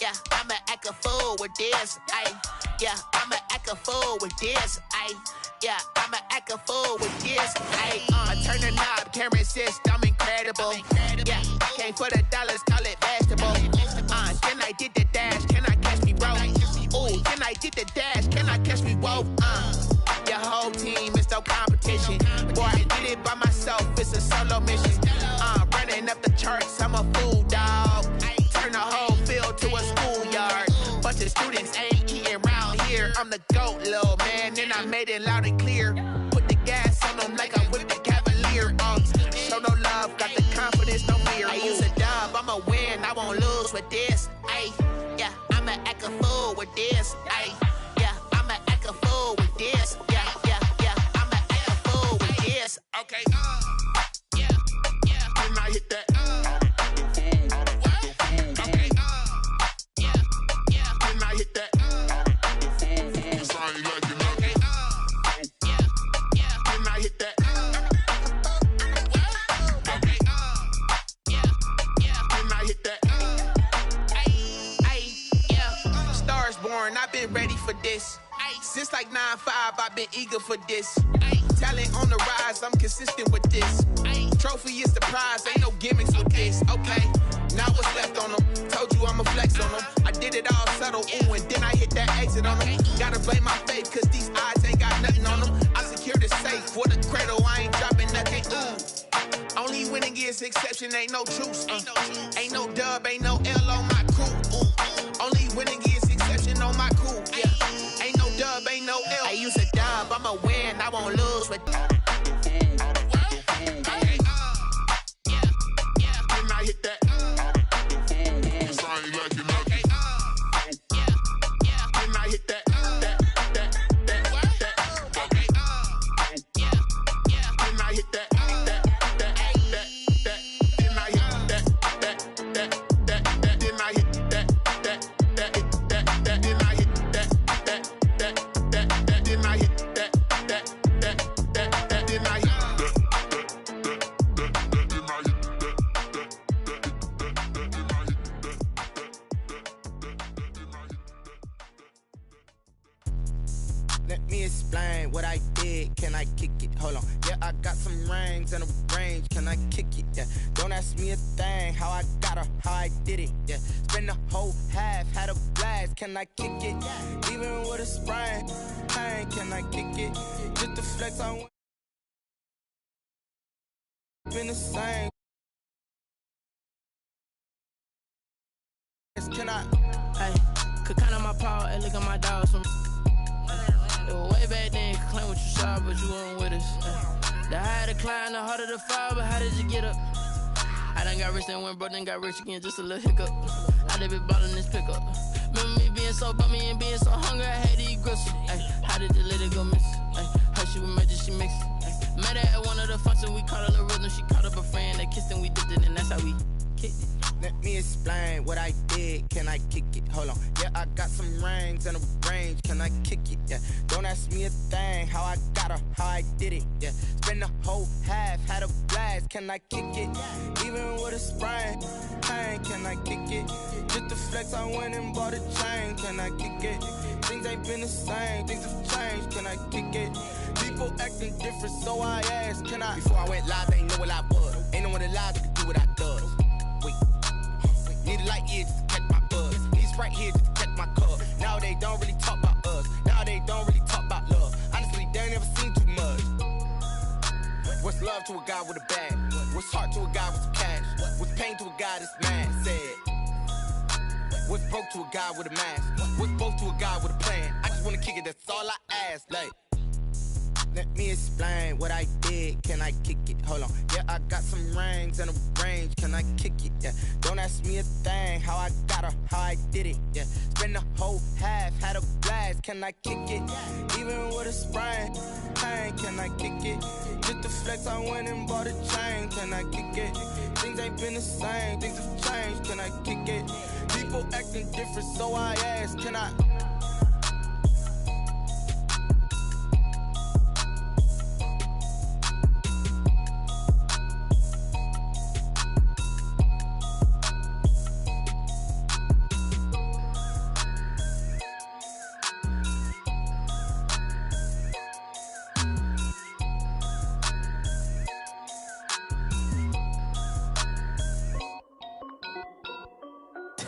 yeah, I'ma act a fool with this, ayy. Yeah, I'ma act a fool with this, ayy. Yeah, I'ma act a fool with this, ayy. I turn the knob, camera assist, I'm incredible. Yeah, came for the dollars, call it vegetable. Then I did the dash, can I catch me, bro? Ooh, then I did the dash, can I catch me, whoa? Your whole team is no competition. Boy, I did it by myself, it's a solo mission. Running up the charts, I'm a fool, dog. Turn the whole field to a schoolyard. Bunch of students ain't eating round here. I'm the GOAT, little man, and I made it loud and clear. Put the gas on them like I whipped the Cavalier. Show no love, got the confidence, no fear. I use a dub, I'ma win, I won't lose with this. Ay, yeah, I'ma act a fool with this. Ay, yeah, I'ma act a fool with this. Yeah, yeah, yeah, I'ma act a fool with this. Okay, yeah, yeah. Can I hit that? Okay, yeah, yeah. Can I hit that? Cause I ain't like it. Okay, yeah, yeah. Can I hit that? Okay, yeah, yeah. Can I hit that? Yeah. Stars born, I've been ready for this. Since like 9-5, I've been eager for this. Talent on the rise, I'm consistent with this. Trophy is the prize, ain't no gimmicks with this. Okay, now what's left on them? Told you I'ma flex on them. I did it all subtle, ooh, and then I hit that exit on them. Gotta blame my faith, cause these odds ain't got nothing on them. I secured the safe for the cradle, I ain't dropping nothing, ooh. Only winning is exception, ain't no truce. Ain't no dub, ain't no L on my crew, ooh. Only winning is exception on my crew, yeah. Ain't no dub, ain't no L. I use a dub, I'ma win, I won't lose with. Hit that. Cause I ain't like it, okay. Yeah, yeah. Can I hit that? Okay. Yeah, yeah. Can I hit that? Can I hit that? Can I hit that? Can I hit that? Can I hit Let me explain what I did. Can I kick it? Hold on. Yeah, I got some rings and a range. Can I kick it? Yeah. Don't ask me a thing. How I got her, how I did it. Yeah. Spend the whole half, had a blast. Can I kick it? Even with a sprain. Pain, can I kick it? Just to flex on. Been the same. Can I? Hey, could count on my power and look at my dogs from. It was way back then, could claim what you saw, but you weren't with us. The higher the climb, the harder the fall, but how did you get up? I done got rich, then went broke, then got rich again, just a little hiccup. I done been ballin' this pickup. Remember me being so bummy and being so hungry, I had to eat gristle. Ay, how did the lady go miss? Ay, her she was magic, she mixed. Ay, met her at one of the functions, we caught her little rhythm, she caught up a friend, they kissed and we dipped it, and that's how we kicked it. Let me explain what I did. Can I kick it? Hold on. Yeah, I got some rings and a range. Can I kick it? Yeah. Don't ask me a thing. How I got her, how I did it. Yeah. Spend the whole half, had a blast. Can I kick it? Even with a sprain. Pain, can I kick it? Just to flex, I went and bought a chain. Can I kick it? Things ain't been the same. Things have changed. Can I kick it? People acting different, so I asked. Can I? Before I went live, they ain't know what I was. Ain't no one alive that could do what I does. Wait. Need a light here just to catch my buzz. Need Sprite here just to catch my cup. Now they don't really talk about us. Now they don't really talk about love. Honestly, they ain't never seen too much. What's love to a guy with a bag? What's heart to a guy with some cash? What's pain to a guy that's mad? Said. What's broke to a guy with a mask? What's broke to a guy with a plan? I just wanna kick it, that's all I ask. Like. Let me explain what I did. Can I kick it? Hold on. Yeah, I got some rings and a range. Can I kick it? Yeah. Don't ask me a thing. How I got her, how I did it. Yeah. Spend the whole half, had a blast. Can I kick it? Even with a sprain. Pain, can I kick it? Just to flex, I went and bought a chain. Can I kick it? Things ain't been the same. Things have changed. Can I kick it? People acting different, so I asked. Can I?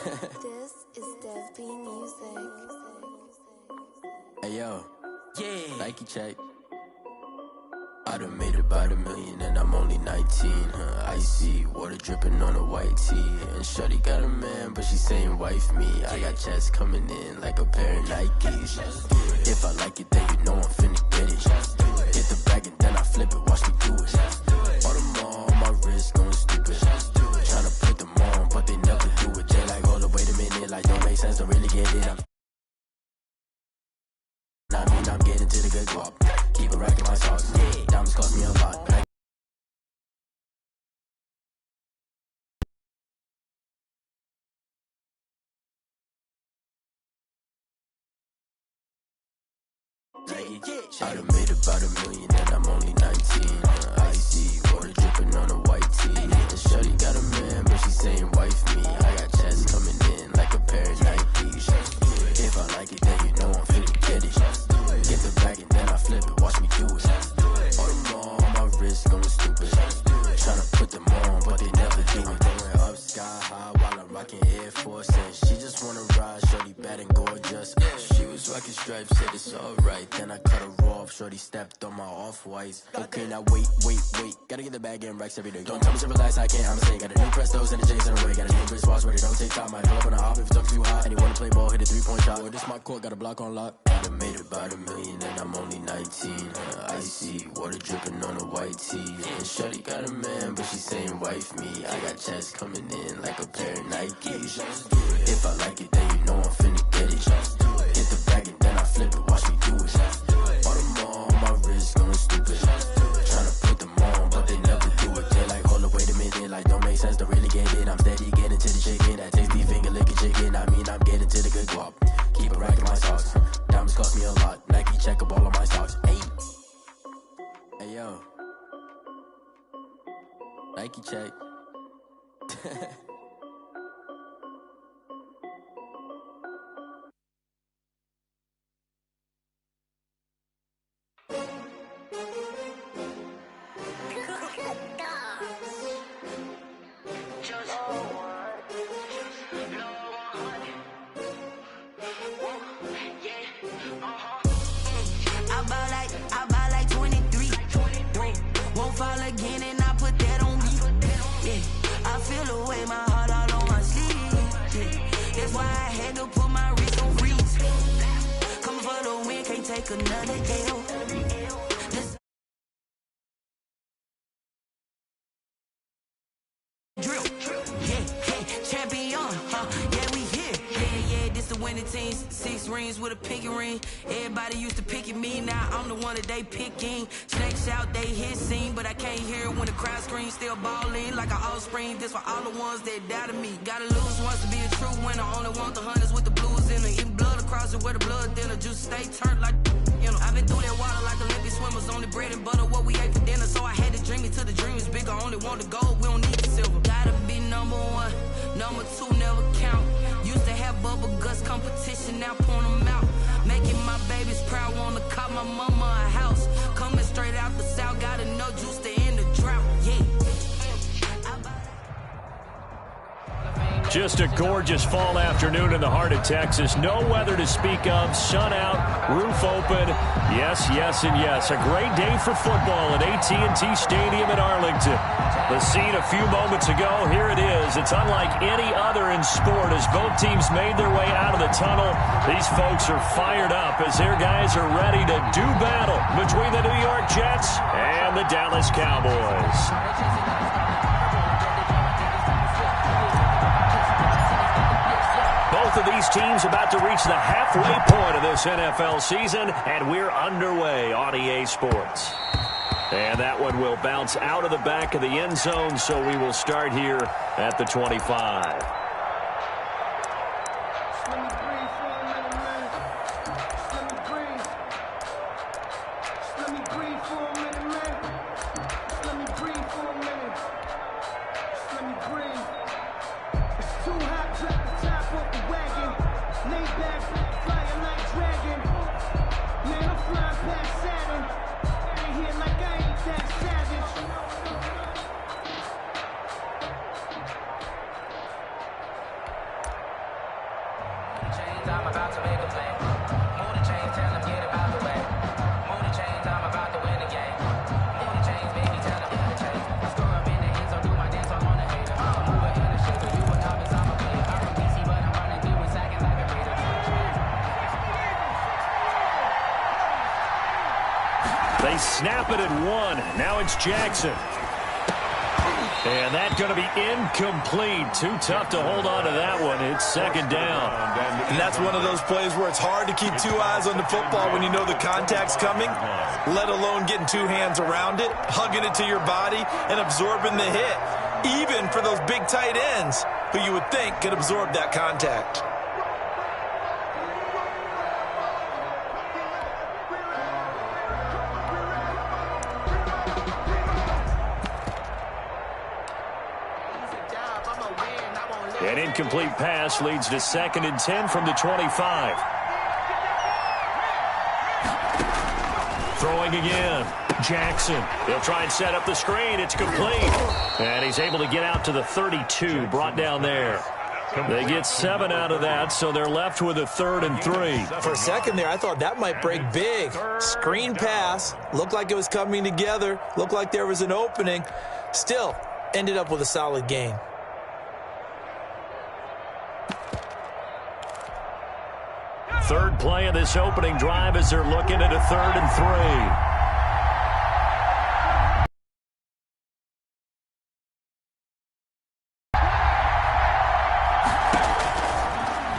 This is Dev B Music. Hey yo, yeah, Nike check. I done made about $1 million and I'm only 19, Icy, water dripping on a white tee. And shorty got a man, but she saying wife me. I got checks coming in like a pair of Nikes. If I like it, then you know I'm finna get it. Get the bag and then I flip it, watch me do it. All them on my wrist going stupid. Tryna put them on, but they never do it. They like, hold up, wait a minute, like don't make sense, don't really get it. I'm getting to the good guap. Keep it racking my socks. Diamonds cost me a lot. I done made about $1 million and I'm only 19. Icy, water dripping on a white tee. And shorty got a man, but she saying wife me. I got checks coming in like a pair of Nikes. If I like it, then you know I'm finna get it. Get the bag and then I flip it, watch me do it. All them on my wrist going stupid. Tryna put them on, but they never do it. They went up sky high while I'm rocking Air Force. And she just wanna ride, shorty bad and gorgeous. She was rocking stripes, said it's alright. Then I cut her off, shorty stepped on my off-whites. Okay, now wait. Gotta get the bag and racks every day. Don't tell me to relax, I can't, I'ma say. Got a new Prestos and a J's in a way. Got a new wristwatch where they don't take time. I pull up on a hop if it's too hot. And he wanna play ball, hit a 3-point shot. Well, this my court, got a block on lock. I done made about $1 million and I'm only 19. Icy, water dripping on a white tee. And shorty got a man, but she saying wife me. I got checks coming in like a pair of Nikes. If I like it, then you know I'm finna get it. Hit the bag and then I flip it, watch me do it. All them on my wrist going stupid. Tryna put them on, but they never do it. They like, hold up, wait a minute, like don't make sense, don't really get it. I'm steady getting to the chicken, that tasty finger licking chicken. I mean, I'm getting to the good guap. Keep it racking my socks. Diamonds cost me a lot. Nike check up all of my stocks. Hey yo, Nike check. I buy like 23. Won't fall again and I put that on me. Yeah, I feel away my heart all on my sleeve. Yeah, that's why I had to put my wrist on freeze. Coming for the win, can't take another L. This drill, yeah, champion, yeah, we here. Yeah, this the winning teams. 6 rings with a pinky ring. Everybody used to picking me, now I'm the one that they picking. Snakes out, they hit scene, but I can't hear when the crowd screams. Still balling like an offspring. This for all the ones that doubted me. Gotta lose once to be a true winner. Only want the hunters with the blues in it. Eating blood across it where the blood dinner. Juice stay turned like, you know. I've been through that water like Olympic swimmers. Only bread and butter, what we ate for dinner. So I had to dream it till the dream is bigger. Only want the gold, we don't need the silver. Gotta be number 1, number 2 never count. Used to have bubble guts competition, now point them out. Making my babies proud, wanna call my mama a house. Coming straight out the south, gotta know juice to end the drought, yeah. Just a gorgeous fall afternoon in the heart of Texas. No weather to speak of. Sun out, roof open. Yes, and yes. A great day for football at AT&T Stadium in Arlington. The scene a few moments ago, here it is. It's unlike any other in sport as both teams made their way out of the tunnel. These folks are fired up as their guys are ready to do battle between the New York Jets and the Dallas Cowboys. Both of these teams about to reach the halfway point of this NFL season, and we're underway on EA Sports. And that one will bounce out of the back of the end zone, so we will start here at the 25. I'm about to make a play. Move the chains, tell them get about the way. Move the chains, I'm about to win the game. Move the chains, baby, tell them get the chains. Score up in the end, so do my dance, I'm on the hater. I'm moving in the shit, but you a novice, I'm a player. I'm from DC, but I'm running through and sacking like a raider. They snap it at 1. Now it's Jackson. And that's going to be incomplete. Too tough to hold on to that one. It's second down. And that's one of those plays where it's hard to keep two eyes on the football when you know the contact's coming, let alone getting two hands around it, hugging it to your body, and absorbing the hit, even for those big tight ends who you would think could absorb that contact. An incomplete pass leads to 2nd and 10 from the 25. Throwing again. Jackson. He'll try and set up the screen. It's complete. And he's able to get out to the 32. Brought down there. They get 7 out of that, so they're left with a 3rd and 3. For a second there, I thought that might break big. Screen pass. Looked like it was coming together. Looked like there was an opening. Still, ended up with a solid gain. Third play of this opening drive as they're looking at a 3rd and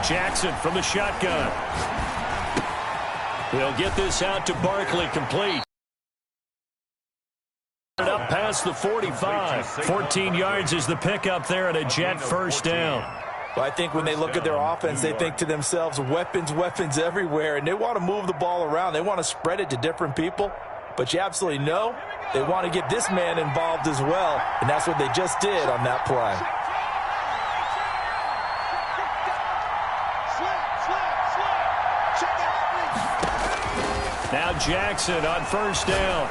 3. Jackson from the shotgun. He'll get this out to Barkley, complete. Up past the 45. 14 yards is the pickup there, and a Jet first down. Well, I think when they look at their offense, they think to themselves, weapons, weapons everywhere, and they want to move the ball around. They want to spread it to different people, but you absolutely know they want to get this man involved as well, and that's what they just did on that play. Now Jackson on first down.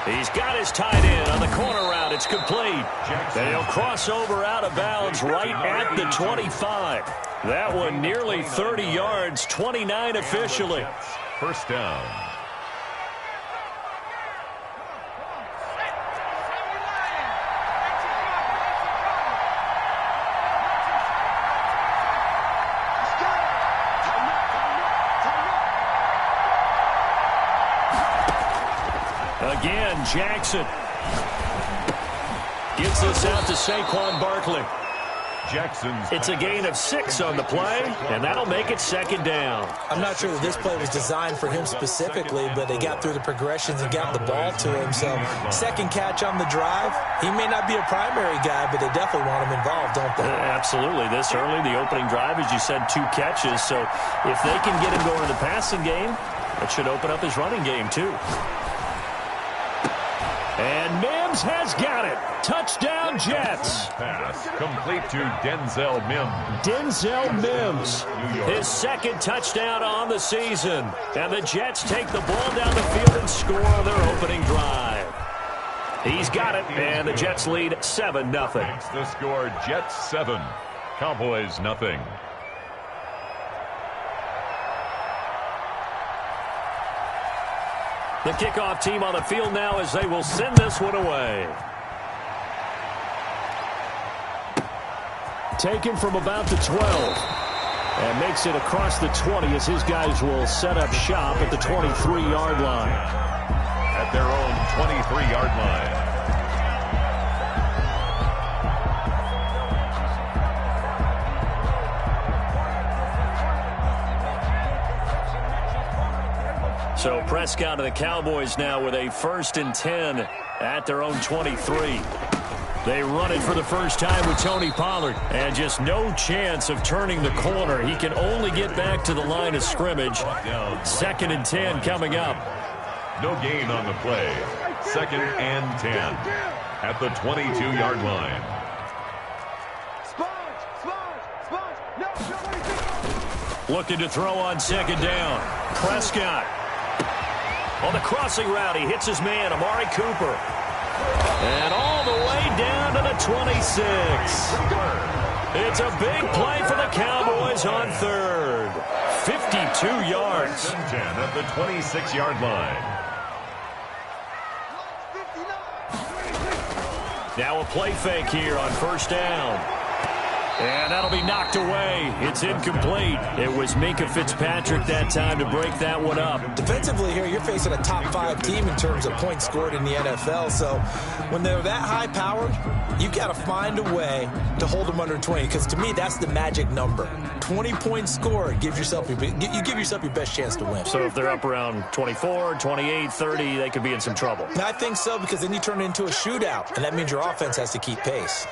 He's got his tight end on the corner route. It's complete. And he'll cross over out of bounds right at the 25. That one nearly 30 yards, 29 officially. First down. Again, Jackson gets this out to Saquon Barkley. It's a gain of 6 on the play, and that'll make it second down. I'm not sure that this play was designed for him specifically, but they got through the progressions and got the ball to him. So second catch on the drive. He may not be a primary guy, but they definitely want him involved, don't they? Absolutely. This early, the opening drive, as you said, 2 catches. So if they can get him going in the passing game, it should open up his running game too. And Mims has got it. Touchdown, Jets. Pass complete to Denzel Mims. Denzel Mims, his second touchdown on the season. And the Jets take the ball down the field and score on their opening drive. He's got it, and the Jets lead 7-0. Makes the score Jets 7, Cowboys nothing. The kickoff team on the field now as they will send this one away. Taken from about the 12. And makes it across the 20 as his guys will set up shop at the 23-yard line. At their own 23-yard line. So Prescott and the Cowboys now with a 1st and 10 at their own 23. They run it for the first time with Tony Pollard. And just no chance of turning the corner. He can only get back to the line of scrimmage. 2nd and 10 coming up. No gain on the play. 2nd and 10 at the 22-yard line. Looking to throw on 2nd down. Prescott. On the crossing route, he hits his man, Amari Cooper. And all the way down to the 26. It's a big play for the Cowboys on third. 52 yards. 10 at the 26-yard line. Now a play fake here on first down. And that'll be knocked away. It's incomplete. It was Minkah Fitzpatrick that time to break that one up. Defensively here, you're facing a top 5 team in terms of points scored in the NFL. So when they're that high-powered, you got to find a way to hold them under 20. Because to me, that's the magic number. 20 points scored gives yourself you give yourself your best chance to win. So if they're up around 24, 28, 30, they could be in some trouble. And I think so, because then you turn it into a shootout, and that means your offense has to keep pace.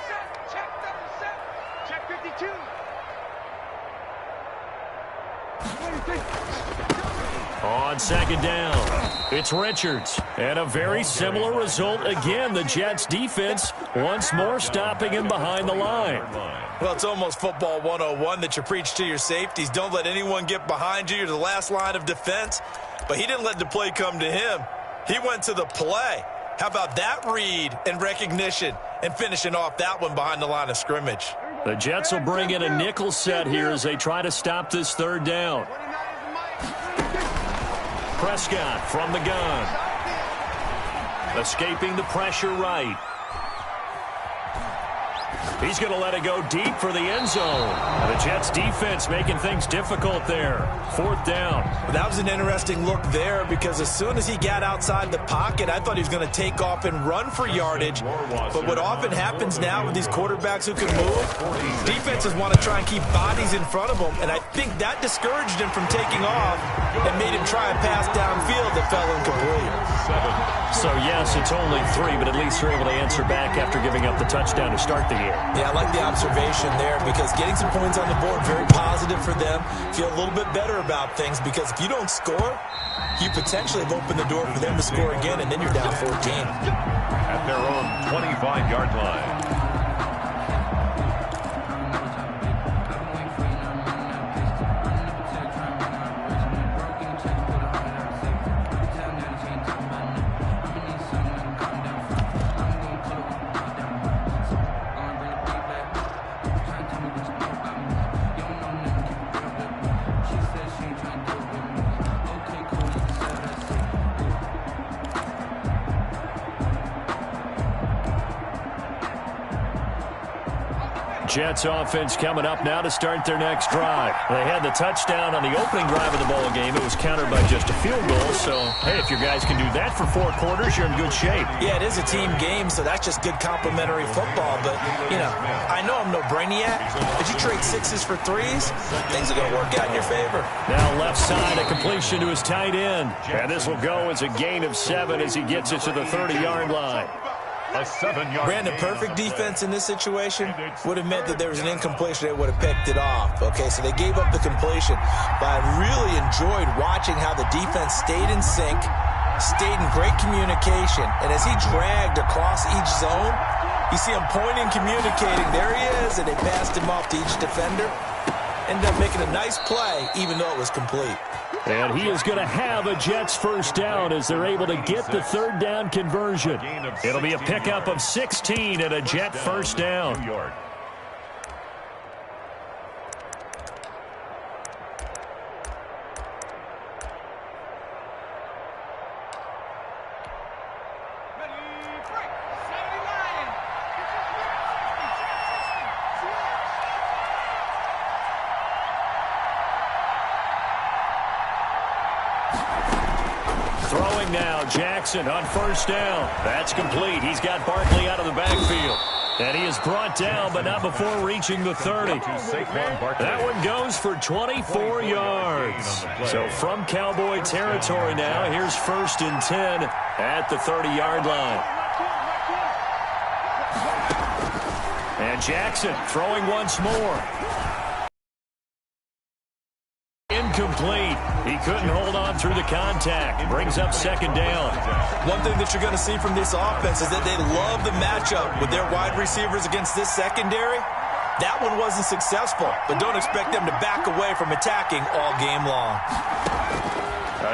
On second down, it's Richards. And a very similar result again. The Jets defense once more stopping him behind the line. Well, it's almost football 101 that you preach to your safeties. Don't let anyone get behind you. You're the last line of defense. But he didn't let the play come to him. He went to the play. How about that read and recognition and finishing off that one behind the line of scrimmage? The Jets will bring in a nickel set here as they try to stop this third down. Prescott from the gun. Escaping the pressure right. He's going to let it go deep for the end zone. The Jets defense making things difficult there. Fourth down. That was an interesting look there, because as soon as he got outside the pocket, I thought he was going to take off and run for yardage. But what often happens now with these quarterbacks who can move, defenses want to try and keep bodies in front of them, and I think that discouraged him from taking off and made him try a pass downfield that fell incomplete. So, yes, it's only 3, but at least they're able to answer back after giving up the touchdown to start the year. Yeah, I like the observation there, because getting some points on the board, very positive for them. Feel a little bit better about things, because if you don't score, you potentially have opened the door for them to score again, and then you're down 14. At their own 25-yard line. Jets offense coming up now to start their next drive. They had the touchdown on the opening drive of the ball game. It was countered by just a field goal. So, hey, if your guys can do that for 4 quarters, you're in good shape. Yeah, it is a team game, so that's just good complimentary football. But, you know, I know I'm no brainiac, but you trade 6s for 3s, things are going to work out in your favor. Now left side, a completion to his tight end. And this will go as a gain of 7 as he gets it to the 30-yard line. A 7-yard. Brandon, perfect defense in this situation would have meant that there was an incompletion. They would have picked it off. Okay, so they gave up the completion. But I really enjoyed watching how the defense stayed in sync, stayed in great communication. And as he dragged across each zone, you see him pointing, communicating. There he is, and they passed him off to each defender. Ended up making a nice play, even though it was complete. And he is going to have a Jets first down as they're able to get the third down conversion. It'll be a pickup of 16 and a Jet first down. Throwing now, Jackson on first down. That's complete. He's got Barkley out of the backfield. And he is brought down, but not before reaching the 30. That one goes for 24 yards. So from Cowboy territory now, here's 1st and 10 at the 30-yard line. And Jackson throwing once more. Incomplete. He couldn't hold on through the contact. Brings up 2nd down. One thing that you're going to see from this offense is that they love the matchup with their wide receivers against this secondary. That one wasn't successful, but don't expect them to back away from attacking all game long.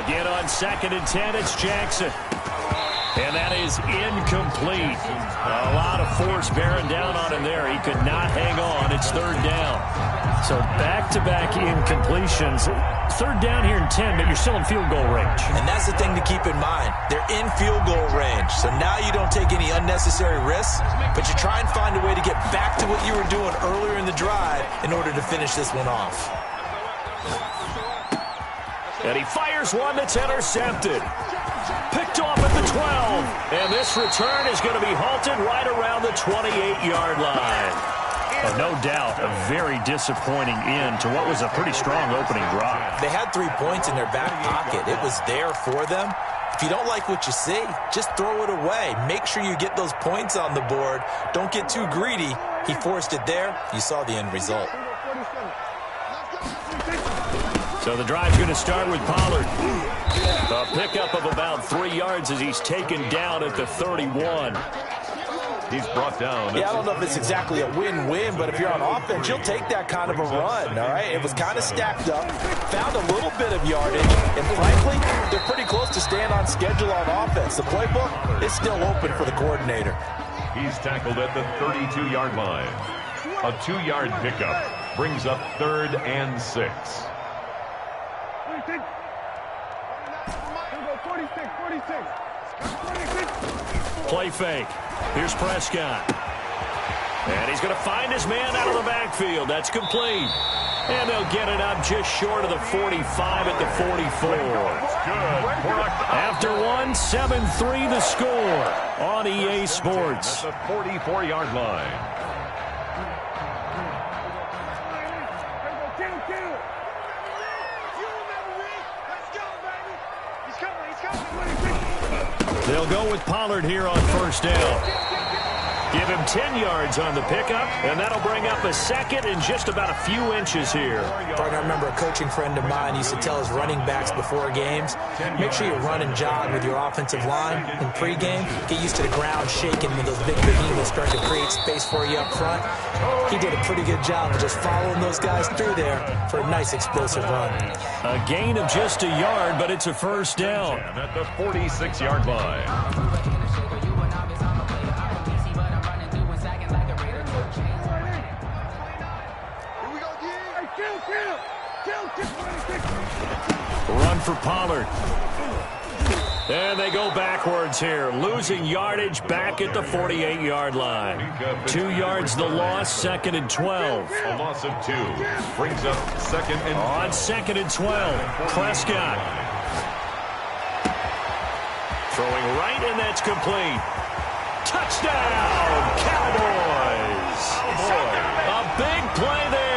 Again on 2nd and 10, it's Jackson. And that is incomplete. A lot of force bearing down on him there. He could not hang on. It's third down. So back-to-back incompletions. Third down here in 10, but you're still in field goal range. And that's the thing to keep in mind. They're in field goal range. So now you don't take any unnecessary risks, but you try and find a way to get back to what you were doing earlier in the drive in order to finish this one off. And he fires one that's intercepted. Picked off at the 12. And this return is going to be halted right around the 28-yard line. And no doubt, a very disappointing end to what was a pretty strong opening drive. They had 3 points in their back pocket. It was there for them. If you don't like what you see, just throw it away. Make sure you get those points on the board. Don't get too greedy. He forced it there. You saw the end result. So the drive's going to start with Pollard. A pickup of about 3 yards as he's taken down at the 31. He's brought down. Yeah, I don't know if it's exactly a win-win, but if you're on offense, you'll take that kind of a run, all right? It was kind of stacked up, found a little bit of yardage, and frankly, they're pretty close to staying on schedule on offense. The playbook is still open for the coordinator. He's tackled at the 32-yard line. A 2-yard pickup brings up 3rd and 6. Play fake. Here's Prescott. And he's going to find his man out of the backfield. That's complete. And they'll get it up just short of the 45 at the 44. After one, 7-3 the score on EA Sports. At the 44-yard line. They'll go with Pollard here on first down. Give him 10 yards on the pickup, and that'll bring up a second in just about a few inches here. Partner, I remember a coaching friend of mine used to tell his running backs before games, make sure you run and jog with your offensive line in pregame. Get used to the ground shaking when those big behemoths start to create space for you up front. He did a pretty good job of just following those guys through there for a nice explosive run. A gain of just a yard, but it's a first down. At the 46-yard line. Run for Pollard. And they go backwards here, losing yardage back at the 48-yard line. 2 yards the loss, 2nd and 12. A loss of 2 brings up 2nd and 12. On 2nd and 12, Prescott. Throwing right, and that's complete. Touchdown, Cowboys. A big play there.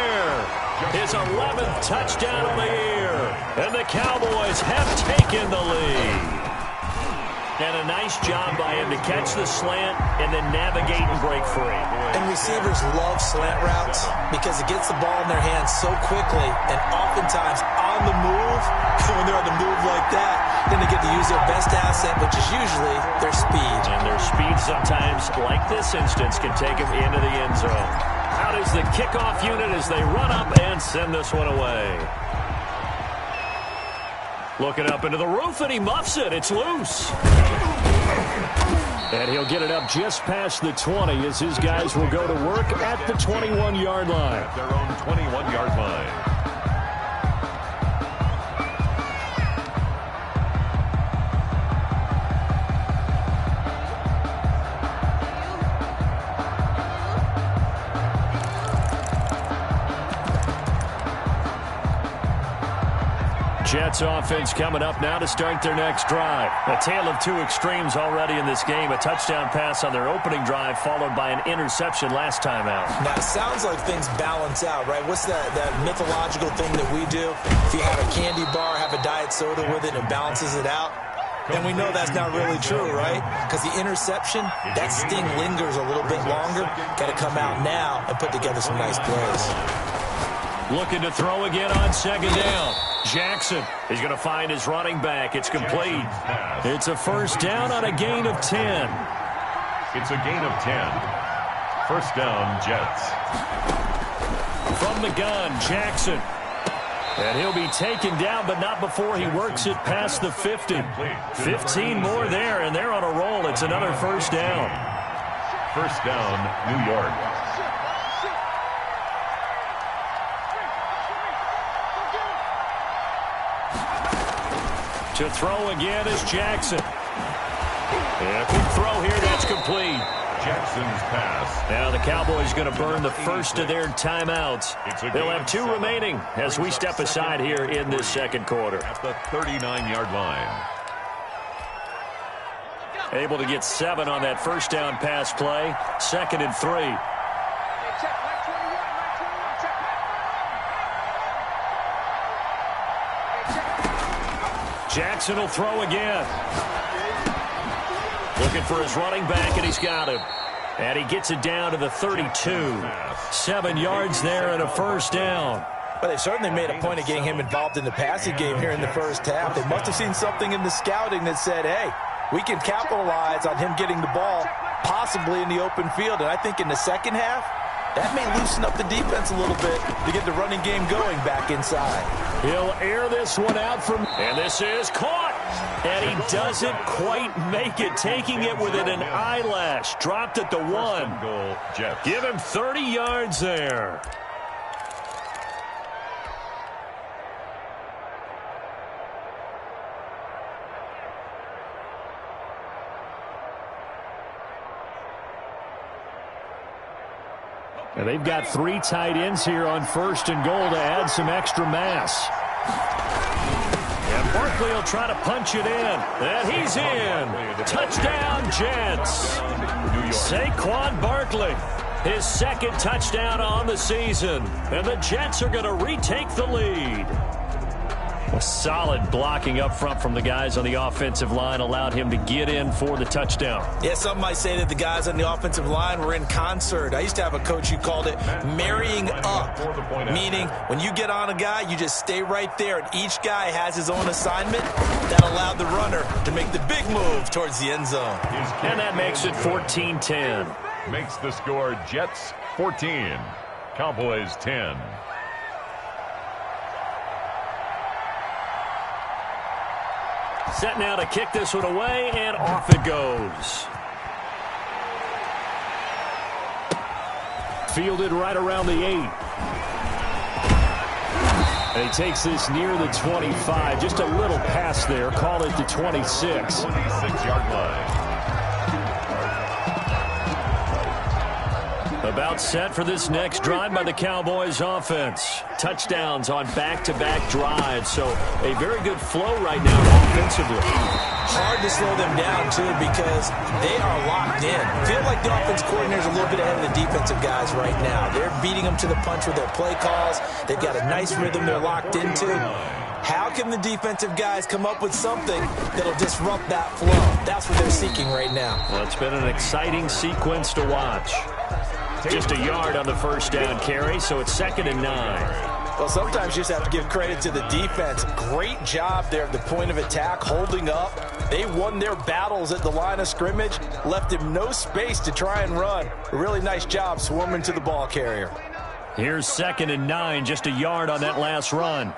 His 11th touchdown of the year. And the Cowboys have taken the lead. And a nice job by him to catch the slant and then navigate and break free. And receivers love slant routes because it gets the ball in their hands so quickly and oftentimes on the move. When they're on the move like that, then they get to use their best asset, which is usually their speed. And their speed sometimes, like this instance, can take them into the end zone. Out is the kickoff unit as they run up and send this one away. Looking up into the roof, and he muffs it. It's loose. And he'll get it up just past the 20 as his guys will go to work at the 21-yard line. At their own 21-yard line. Jets offense coming up now to start their next drive. A tale of two extremes already in this game. A touchdown pass on their opening drive followed by an interception last time out. Now, it sounds like things balance out, right? What's that mythological thing that we do? If you have a candy bar, have a diet soda with it, and it balances it out. And we know that's not really true, right? Because the interception, that sting lingers a little bit longer. Got to come out now and put together some nice plays. Looking to throw again on second down. Jackson is going to find his running back. It's complete. It's a first down on a gain of 10. It's a gain of 10. First down, Jets. From the gun, Jackson. And he'll be taken down, but not before he works it past the 50. 15 more there, and they're on a roll. It's another first down. First down, New York. To throw again is Jackson. Yeah, quick throw here, that's complete. Jackson's pass. Now the Cowboys going to burn the first of their timeouts. They'll have 2 remaining as we step aside here in this second quarter. At the 39-yard line. Able to get 7 on that first down pass play. 2nd and 3. Jackson will throw again. Looking for his running back, and he's got him. And he gets it down to the 32. 7 yards there and a first down. But they certainly made a point of getting him involved in the passing game here in the first half. They must have seen something in the scouting that said, hey, we can capitalize on him getting the ball possibly in the open field. And I think in the second half, that may loosen up the defense a little bit to get the running game going back inside. He'll air this one out from, and this is caught. And he doesn't quite make it, taking it within an eyelash. Dropped at the 1. Goal, Jets. Give him 30 yards there. And they've got 3 tight ends here on 1st and goal to add some extra mass. And Barkley will try to punch it in. And he's in. Touchdown, Jets. Saquon Barkley, his 2nd touchdown on the season. And the Jets are going to retake the lead. A solid blocking up front from the guys on the offensive line allowed him to get in for the touchdown. Yeah, some might say that the guys on the offensive line were in concert. I used to have a coach who called it marrying up, meaning when you get on a guy, you just stay right there, and each guy has his own assignment. That allowed the runner to make the big move towards the end zone. And that makes it 14-10. Makes the score Jets 14, Cowboys 10. Set now to kick this one away, and off it goes. Fielded right around the 8. And he takes this near the 25. Just a little pass there. Call it the 26. 26-yard line. About set for this next drive by the Cowboys offense. Touchdowns on back-to-back drives. So a very good flow right now offensively. Hard to slow them down, too, because they are locked in. Feel like the offense coordinator's a little bit ahead of the defensive guys right now. They're beating them to the punch with their play calls. They've got a nice rhythm they're locked into. How can the defensive guys come up with something that'll disrupt that flow? That's what they're seeking right now. Well, it's been an exciting sequence to watch. Just a yard on the first down carry, so it's 2nd and 9. Well, sometimes you just have to give credit to the defense. Great job there at the point of attack, holding up. They won their battles at the line of scrimmage, left him no space to try and run. A really nice job swarming to the ball carrier. Here's 2nd and 9, just a yard on that last run.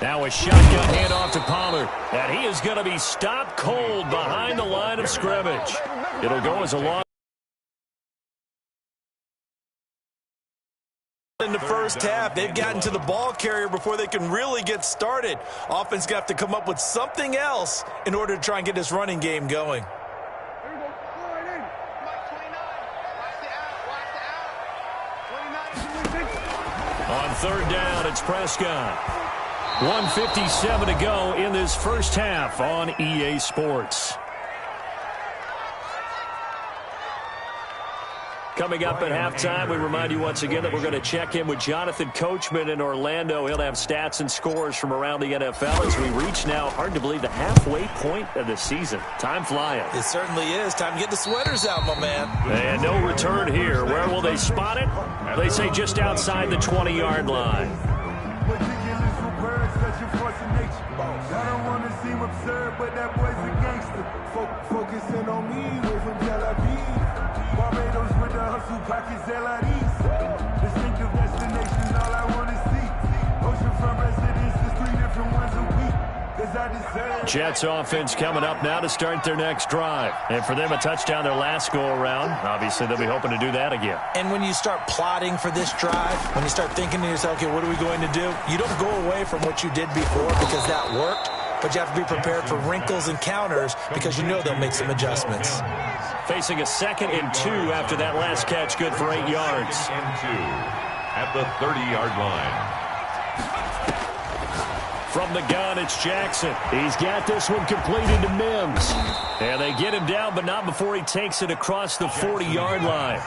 Now a shotgun handoff to Pollard. And he is going to be stopped cold behind the line of scrimmage. It'll go as a long. In the first half, they've gotten to the ball carrier before they can really get started. Offense got to come up with something else in order to try and get this running game going. On 3rd down, it's Prescott. 1:57 to go in this first half on EA Sports. Coming up at halftime, we remind you once again that we're going to check in with Jonathan Coachman in Orlando. He'll have stats and scores from around the NFL as we reach now, hard to believe, the halfway point of the season. Time flying. It certainly is. Time to get the sweaters out, my man. And no return here. Where will they spot it? They say just outside the 20-yard line. I don't want to seem absurd, but that boy's a gangster. Focusing on me, way from Tel Aviv. Barbados with the hustle pockets, LIDs. Jets offense coming up now to start their next drive. And for them, a touchdown their last go-around. Obviously, they'll be hoping to do that again. And when you start plotting for this drive, when you start thinking to yourself, okay, what are we going to do? You don't go away from what you did before because that worked, but you have to be prepared for wrinkles and counters because you know they'll make some adjustments. Facing a 2nd and 2 after that last catch, good for 8 yards. 2nd and 2 at the 30-yard line. From the gun, it's Jackson. He's got this one completed to Mims. And they get him down, but not before he takes it across the 40-yard line.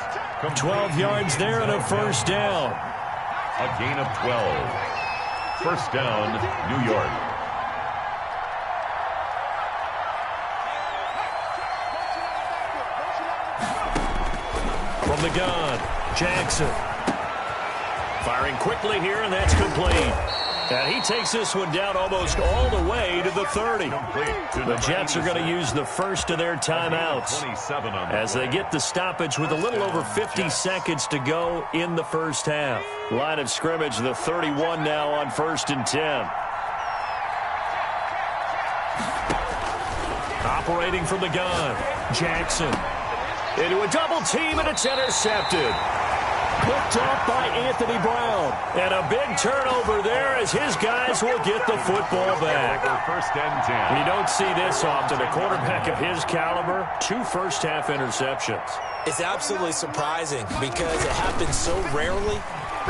12 yards there and a first down. A gain of 12. First down, New York. From the gun, Jackson. Firing quickly here, and that's complete. And he takes this one down almost all the way to the 30. The Jets are going to use the first of their timeouts as they get the stoppage with a little over 50 seconds to go in the first half. Line of scrimmage, the 31 now on 1st and 10. Operating from the gun, Jackson. Into a double team, and it's intercepted. Picked off by Anthony Brown. And a big turnover there as his guys will get the football back. First and 10. You don't see this often. A quarterback of his caliber, 2 first-half interceptions. It's absolutely surprising because it happens so rarely.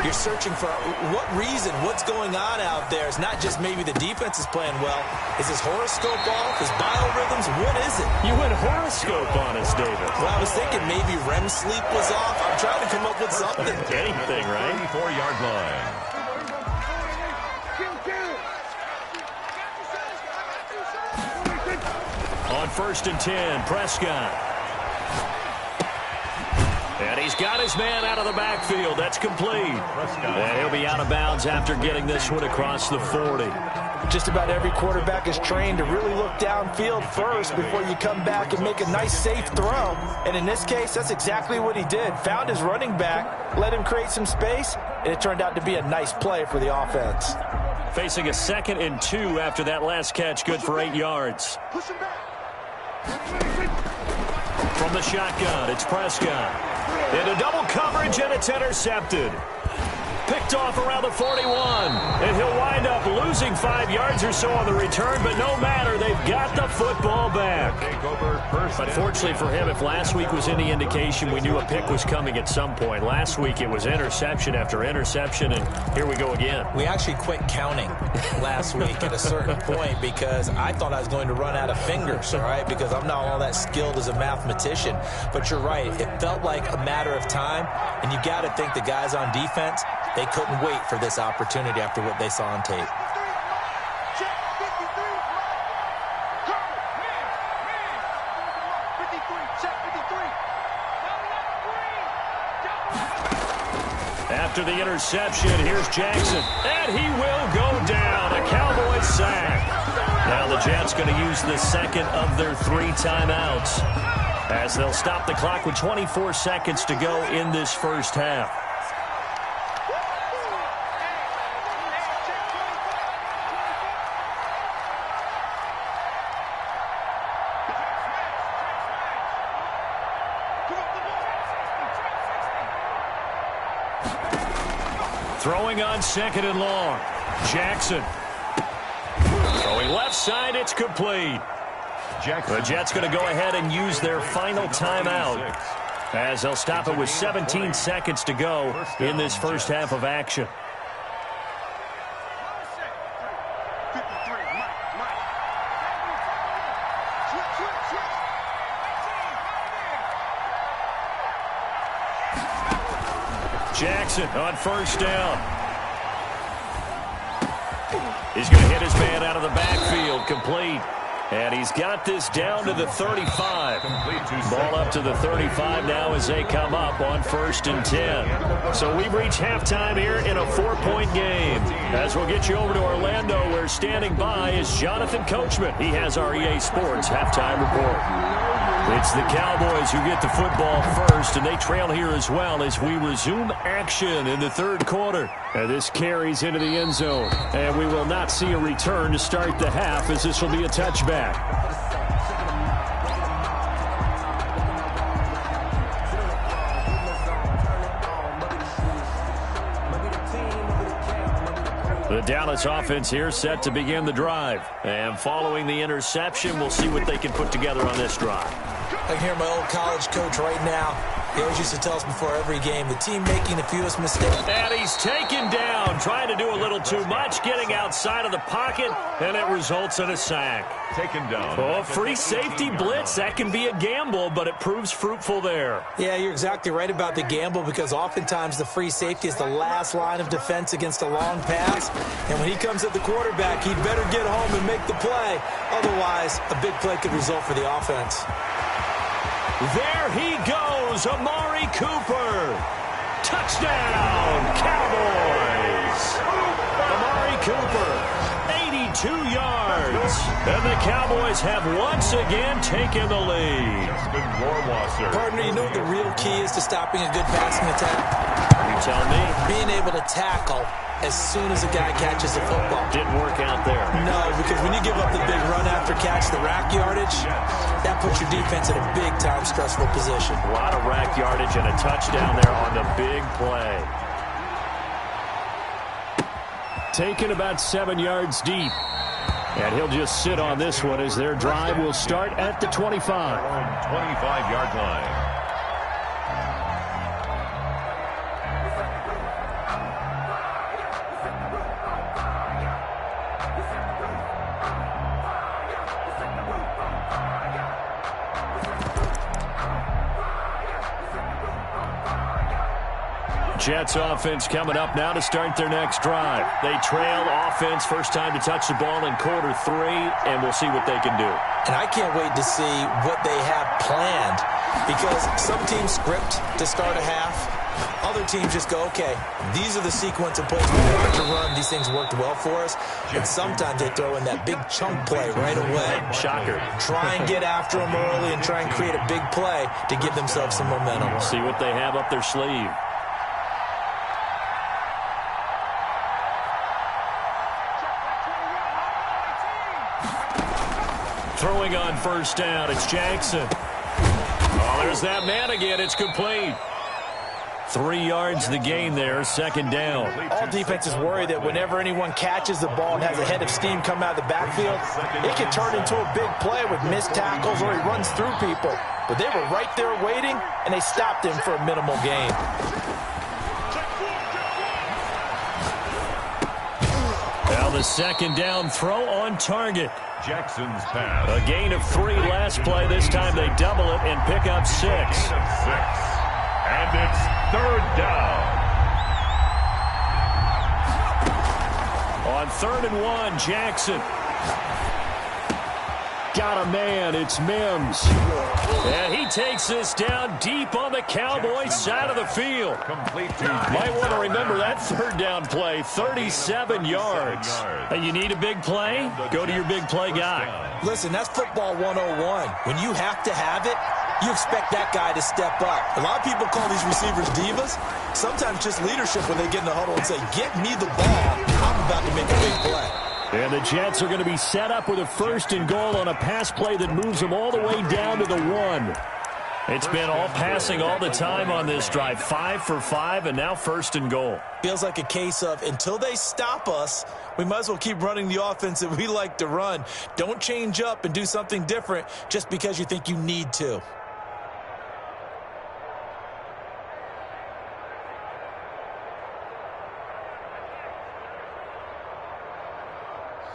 You're searching for what reason, what's going on out there. It's not just maybe the defense is playing well. Is his horoscope off? His biorhythms? What is it? You went horoscope on us, David. Well, I was thinking maybe REM sleep was off. I'm trying to come up with something. Anything, right? 34-yard line. On 1st and 10, Prescott. And he's got his man out of the backfield. That's complete. And he'll be out of bounds after getting this one across the 40. Just about every quarterback is trained to really look downfield first before you come back and make a nice, safe throw. And in this case, that's exactly what he did. Found his running back, let him create some space, and it turned out to be a nice play for the offense. Facing a 2nd and 2 after that last catch, good for 8 yards. From the shotgun, it's Prescott. Into double coverage, and it's intercepted. Picked off around the 41. And he'll wind up losing 5 yards or so on the return, but no matter, they've got the football back. But fortunately for him, if last week was any indication, we knew a pick was coming at some point. Last week it was interception after interception, and here we go again. We actually quit counting last week at a certain point because I thought I was going to run out of fingers, all right, because I'm not all that skilled as a mathematician. But you're right, it felt like a matter of time, and you got to think the guys on defense, they couldn't wait for this opportunity after what they saw on tape. After the interception, here's Jackson, and he will go down. A Cowboys sack. Now the Jets going to use the 2nd of their 3 timeouts as they'll stop the clock with 24 seconds to go in this first half. Throwing on 2nd and long. Jackson. Throwing left side, it's complete. The Jets going to go ahead and use their final timeout as they'll stop it with 17 seconds to go in this first half of action. Jackson on 1st down. He's going to hit his man out of the backfield, complete. And he's got this down to the 35. Ball up to the 35 now as they come up on 1st and 10. So we've reached halftime here in a 4-point game. As we'll get you over to Orlando, where standing by is Jonathan Coachman. He has our EA Sports halftime report. It's the Cowboys who get the football first, and they trail here as well as we resume action in the third quarter. And this carries into the end zone, and we will not see a return to start the half, as this will be a touchback. The Dallas offense here set to begin the drive. And following the interception, we'll see what they can put together on this drive. I can hear my old college coach right now. He always used to tell us before every game, the team making the fewest mistakes. And he's taken down, trying to do a little too much, getting outside of the pocket, and it results in a sack. Taken down. Oh, free safety blitz, that can be a gamble, but it proves fruitful there. Yeah, you're exactly right about the gamble, because oftentimes the free safety is the last line of defense against a long pass. And when he comes at the quarterback, he'd better get home and make the play. Otherwise, a big play could result for the offense. There he goes, Amari Cooper. Touchdown, Cowboys. Amari Cooper, 82 yards. And the Cowboys have once again taken the lead. Partner, you know what the real key is to stopping a good passing attack? You tell me. Being able to tackle as soon as a guy catches the football. Didn't work out there. No, because when you give up the big run after catch, the rack yardage, that puts your defense in a big-time stressful position. A lot of rack yardage and a touchdown there on the big play. Taken about 7 yards deep. And he'll just sit on this one as their drive will start at the 25. 25-yard line. Jets offense coming up now to start their next drive. They trail offense, first time to touch the ball in quarter 3, and we'll see what they can do. And I can't wait to see what they have planned, because some teams script to start a half. Other teams just go, okay, these are the sequence of plays we want to run. These things worked well for us. And sometimes they throw in that big chunk play right away. Shocker. Try and get after them early and try and create a big play to give themselves some momentum. See what they have up their sleeve. Throwing on first down, it's Jackson. Oh, there's that man again. It's complete. 3 yards the gain there, second down. All defenses worry that whenever anyone catches the ball and has a head of steam come out of the backfield, it can turn into a big play with missed tackles or he runs through people. But they were right there waiting, and they stopped him for a minimal gain. Now the second down throw on target. Jackson's pass. A gain of 3 last play. This time they double it and pick up 6. And it's third down. On 3rd and 1, Jackson. Got a man, it's Mims. And he takes this down deep on the Cowboys side of the field. Might want to remember that third down play, 37 yards. And you need a big play? Go to your big play guy. Listen, that's football 101. When you have to have it, you expect that guy to step up. A lot of people call these receivers divas. Sometimes just leadership when they get in the huddle and say, get me the ball, I'm about to make a big play. And the Jets are going to be set up with a 1st and goal on a pass play that moves them all the way down to the 1. It's been all passing all the time on this drive. 5 for 5, and now 1st and goal. Feels like a case of until they stop us, we might as well keep running the offense that we like to run. Don't change up and do something different just because you think you need to.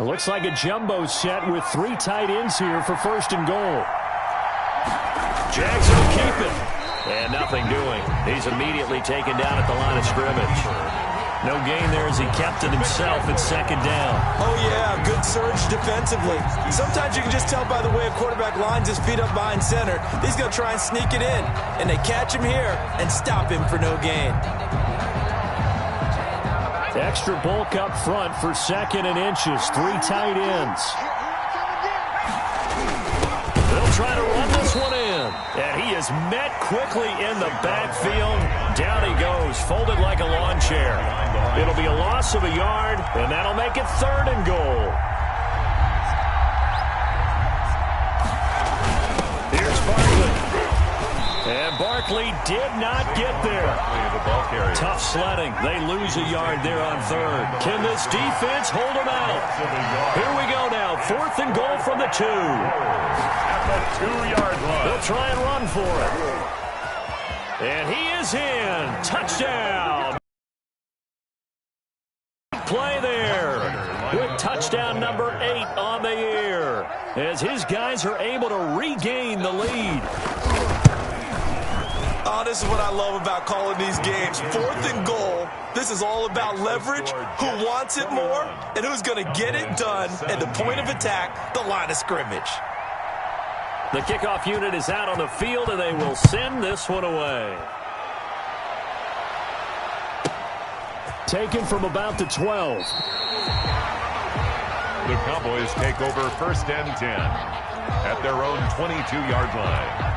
It looks like a jumbo set with 3 tight ends here for 1st and goal. Jackson will keep it. And nothing doing. He's immediately taken down at the line of scrimmage. No gain there as he kept it himself at 2nd down. Oh, yeah, good surge defensively. Sometimes you can just tell by the way a quarterback lines his feet up behind center. He's going to try and sneak it in. And they catch him here and stop him for no gain. Extra bulk up front for 2nd and inches. 3 tight ends. They'll try to run this one in. is met quickly in the backfield. Down he goes, folded like a lawn chair. It'll be a loss of a yard, and that'll make it 3rd and goal. Here's Barkley. And Barkley did not get there. Tough sledding. They lose a yard there on 3rd. Can this defense hold them out? Here we go now. 4th and goal from the 2. At the 2-yard line. They'll try and run for it. And he is in. Touchdown. Play there with touchdown number 8 on the year as his guys are able to regain the lead. Oh, this is what I love about calling these games. 4th and goal. This is all about leverage, who wants it more, and who's going to get it done at the point of attack, the line of scrimmage. The kickoff unit is out on the field, and they will send this one away. Taken from about the 12. The Cowboys take over 1st and 10 at their own 22-yard line.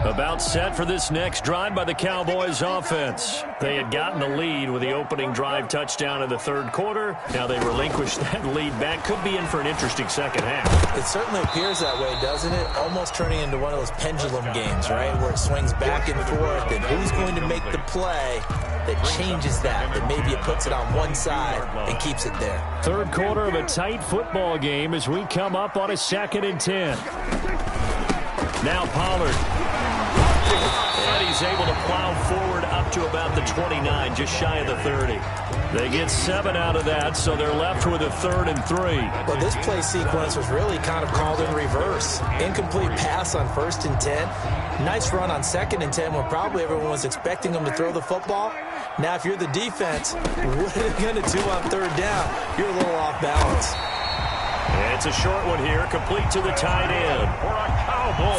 About set for this next drive by the Cowboys offense. They had gotten the lead with the opening drive touchdown in the 3rd quarter. Now they relinquished that lead back. Could be in for an interesting second half. It certainly appears that way, doesn't it? Almost turning into one of those pendulum games, right, where it swings back and forth, and who's going to make the play that changes that maybe it puts it on one side and keeps it there. 3rd quarter of a tight football game as we come up on a 2nd and 10. Now Pollard. And he's able to plow forward up to about the 29, just shy of the 30. They get 7 out of that, so they're left with a 3rd and 3. Well, this play sequence was really kind of called in reverse. Incomplete pass on 1st and 10. Nice run on 2nd and 10 when probably everyone was expecting them to throw the football. Now, if you're the defense, what are they going to do on 3rd down? You're a little off balance. And it's a short one here, complete to the tight end.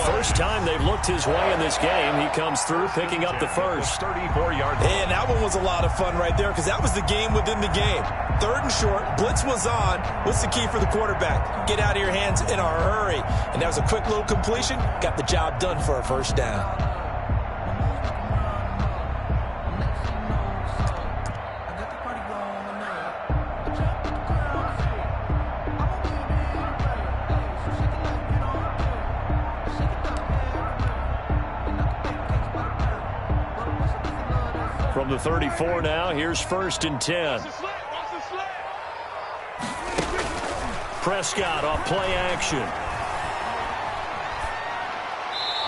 First time they've looked his way in this game. He comes through, picking up the first. 34-yard. And that one was a lot of fun right there because that was the game within the game. 3rd and short, blitz was on. What's the key for the quarterback? Get out of your hands in a hurry. And that was a quick little completion. Got the job done for a 1st down. From the 34 now, here's 1st and 10. Prescott off play action.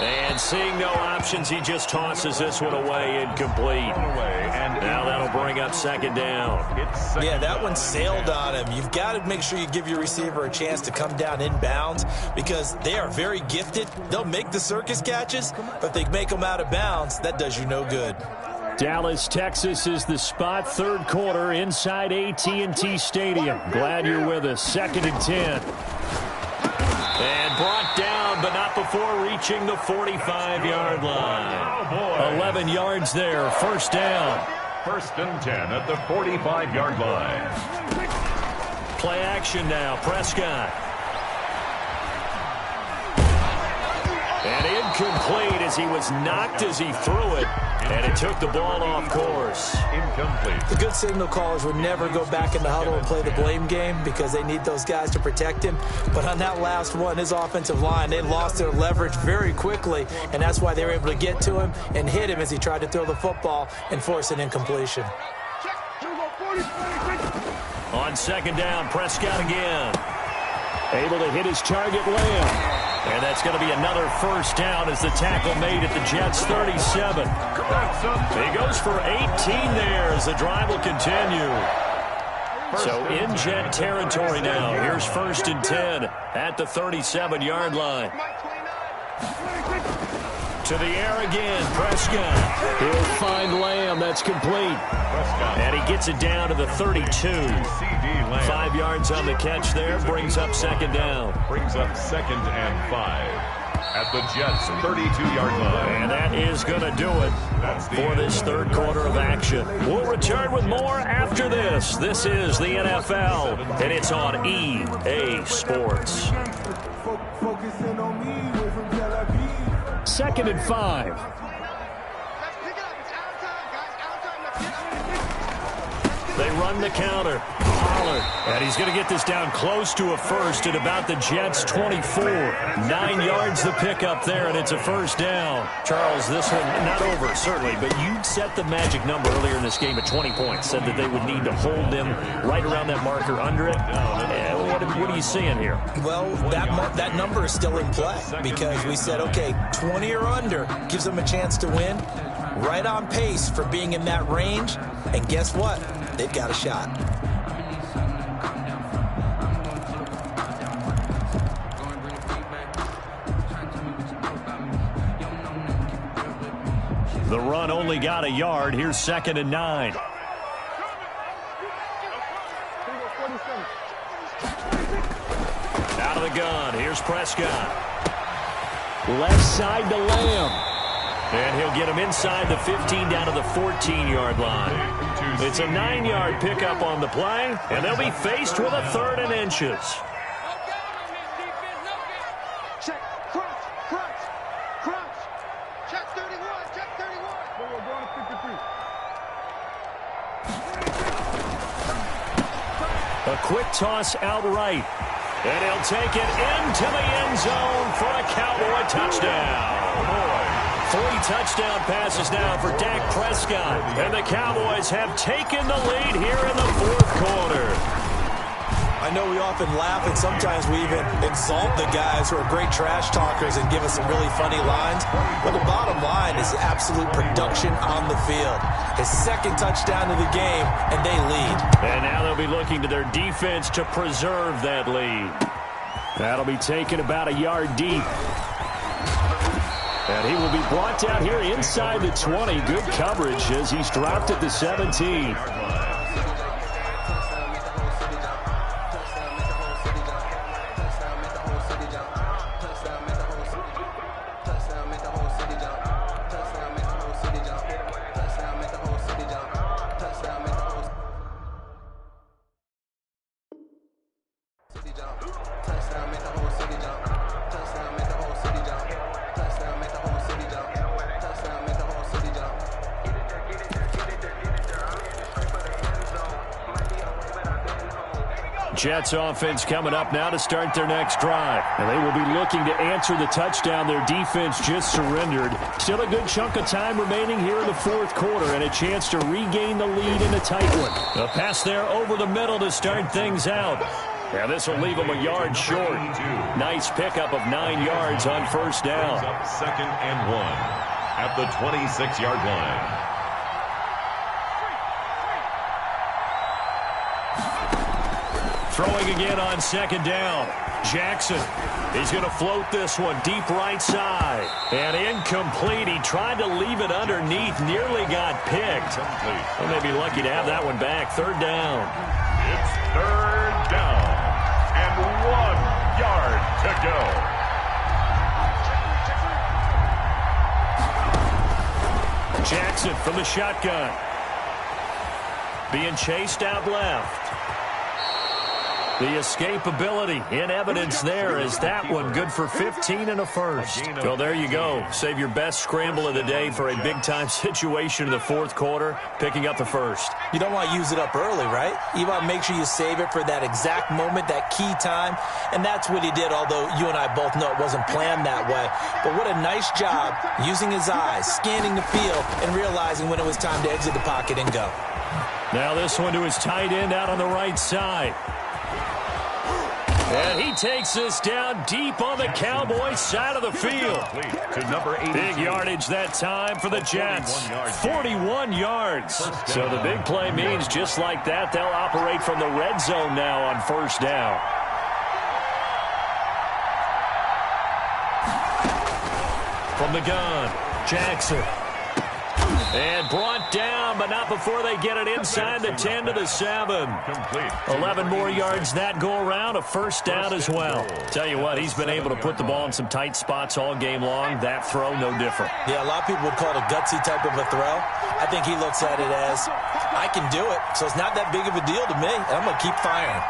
And seeing no options, he just tosses this one away, incomplete. Now that'll bring up 2nd down. Yeah, that one sailed on him. You've got to make sure you give your receiver a chance to come down inbounds because they are very gifted. They'll make the circus catches, but if they make them out of bounds, that does you no good. Dallas, Texas is the spot. 3rd quarter inside AT&T Stadium. Glad you're with us. 2nd and 10. And brought down, but not before reaching the 45-yard line. 11 yards there. 1st down. 1st and 10 at the 45-yard line. Play action now. Prescott. And incomplete as he was knocked as he threw it. And it took the ball off course. Incomplete. The good signal callers would never go back in the huddle and play the blame game because they need those guys to protect him. But on that last one, his offensive line, they lost their leverage very quickly, and that's why they were able to get to him and hit him as he tried to throw the football and force an incompletion. On 2nd down, Prescott again. Able to hit his target Lamb. And that's going to be another 1st down as the tackle made at the Jets' 37. He goes for 18 there as the drive will continue. So in Jet territory now. Here's 1st and 10 at the 37-yard line. To the air again, Prescott. He'll find Lamb. That's complete. And he gets it down to the 32. 5 yards on the catch there. Brings up second down. Brings up 2nd and 5. At the Jets' 32-yard line. And that is going to do it for this third quarter of action. We'll return with more after this. This is the NFL, and it's on EA Sports. 2nd and 5. They run the counter. Pollard. And he's going to get this down close to a first at about the Jets' 24. 9 yards the pickup there, and it's a first down. Charles, this one not over, certainly, but you set the magic number earlier in this game at 20 points. Said that they would need to hold them right around that marker under it. What are you seeing here? Well, that number is still in play because we said, okay, 20 or under gives them a chance to win. Right on pace for being in that range. And guess what? They've got a shot. The run only got a yard. Here's 2nd and 9. Out of the gun. Here's Prescott. Left side to Lamb. And he'll get him inside the 15 down to the 14-yard line. It's a 9-yard pickup on the play, and they'll be faced with a 3rd and inches. Check, crunch, crunch, crunch. Check 31, check 31. We're going to 53. A quick toss outright. And he'll take it into the end zone for a Cowboy touchdown. 3 touchdown passes now for Dak Prescott. And the Cowboys have taken the lead here in the fourth quarter. I know we often laugh and sometimes we even exalt the guys who are great trash talkers and give us some really funny lines. But the bottom line is absolute production on the field. His 2nd touchdown of the game, and they lead. And now they'll be looking to their defense to preserve that lead. That'll be taken about a yard deep. And he will be brought down here inside the 20. Good coverage as he's dropped at the 17. Jets offense coming up now to start their next drive. And they will be looking to answer the touchdown their defense just surrendered. Still a good chunk of time remaining here in the fourth quarter and a chance to regain the lead in a tight one. A pass there over the middle to start things out. Now this will leave them a yard short. Nice pickup of 9 yards on first down. 2nd and 1 at the 26-yard line. Throwing again on 2nd down. Jackson. He's going to float this one deep right side. And incomplete. He tried to leave it underneath. Nearly got picked. Well, they'll be lucky to have that one back. 3rd down. It's 3rd down. And 1 yard to go. Jackson from the shotgun. Being chased out left. The escapability in evidence there is that one good for 15 and a first. Well, there you go. Save your best scramble of the day for a big-time situation in the fourth quarter, picking up the first. You don't want to use it up early, right? You want to make sure you save it for that exact moment, that key time, and that's what he did, although you and I both know it wasn't planned that way. But what a nice job using his eyes, scanning the field, and realizing when it was time to exit the pocket and go. Now this one to his tight end out on the right side. And he takes this down deep on the Cowboys side of the field. Big yardage that time for the Jets. 41 yards. So the big play means just like that, they'll operate from the red zone now on first down. From the gun, Jackson. And brought down, but not before they get it inside the 10 to the 7. 11 more yards that go around, a first down as well. Tell you what, he's been able to put the ball in some tight spots all game long. That throw, no different. Yeah, a lot of people would call it a gutsy type of a throw. I think he looks at it as, I can do it, so it's not that big of a deal to me, and I'm going to keep firing.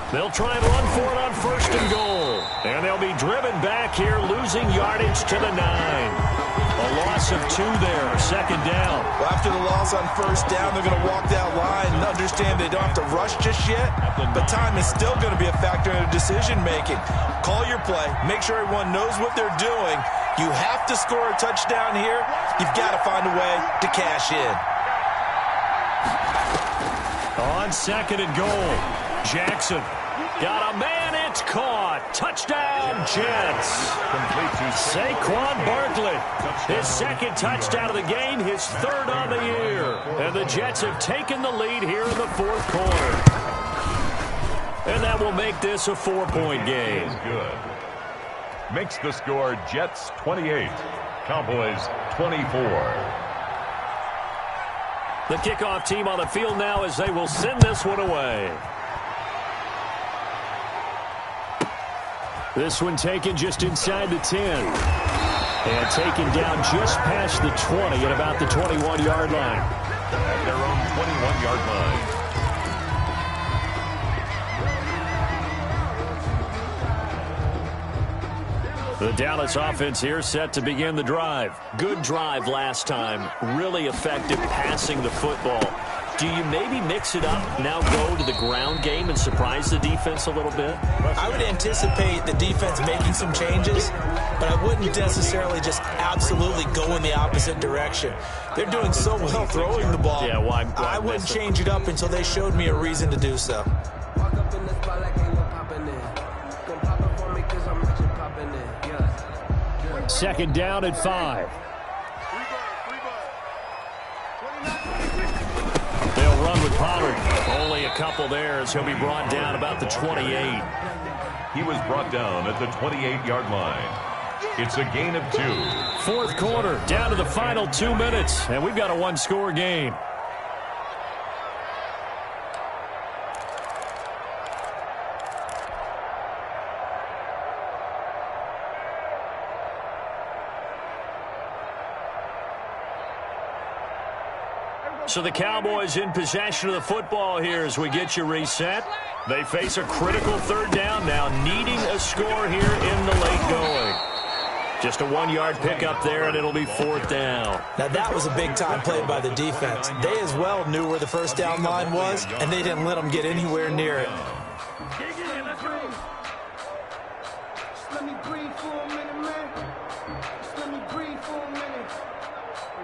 They'll try and run for it on first and goal. And they'll be driven back here, losing yardage to the 9. A loss of 2 there, second down. Well, after the loss on first down, they're going to walk that line and understand they don't have to rush just yet, but time is still going to be a factor in their decision-making. Call your play. Make sure everyone knows what they're doing. You have to score a touchdown here. You've got to find a way to cash in. On second and goal, Jackson. Got a man, it's caught. Touchdown, Jets. Saquon Barkley, his second touchdown of the game, his third on the year. And the Jets have taken the lead here in the fourth quarter. And that will make this a 4-point game. Good. Makes the score Jets 28, Cowboys 24. The kickoff team on the field now as they will send this one away. This one taken just inside the 10. And taken down just past the 20 at about the 21-yard line. At their own 21-yard line. The Dallas offense here set to begin the drive. Good drive last time. Really effective passing the football. Do you maybe mix it up, now go to the ground game and surprise the defense a little bit? I would anticipate the defense making some changes, but I wouldn't necessarily just absolutely go in the opposite direction. They're doing so well throwing the ball. Yeah, well, I wouldn't change it up until they showed me a reason to do so. Second down at 5. They'll run with Pollard. Only a couple there as he'll be brought down about the 28. He was brought down at the 28-yard line. It's a gain of 2. Fourth quarter, down to the final 2 minutes, and we've got a one-score game. So the Cowboys in possession of the football here as we get you reset. They face a critical third down now, needing a score here in the late going. Just a 1-yard pickup there, and it'll be fourth down. Now, that was a big-time play by the defense. They as well knew where the first down line was, and they didn't let them get anywhere near it.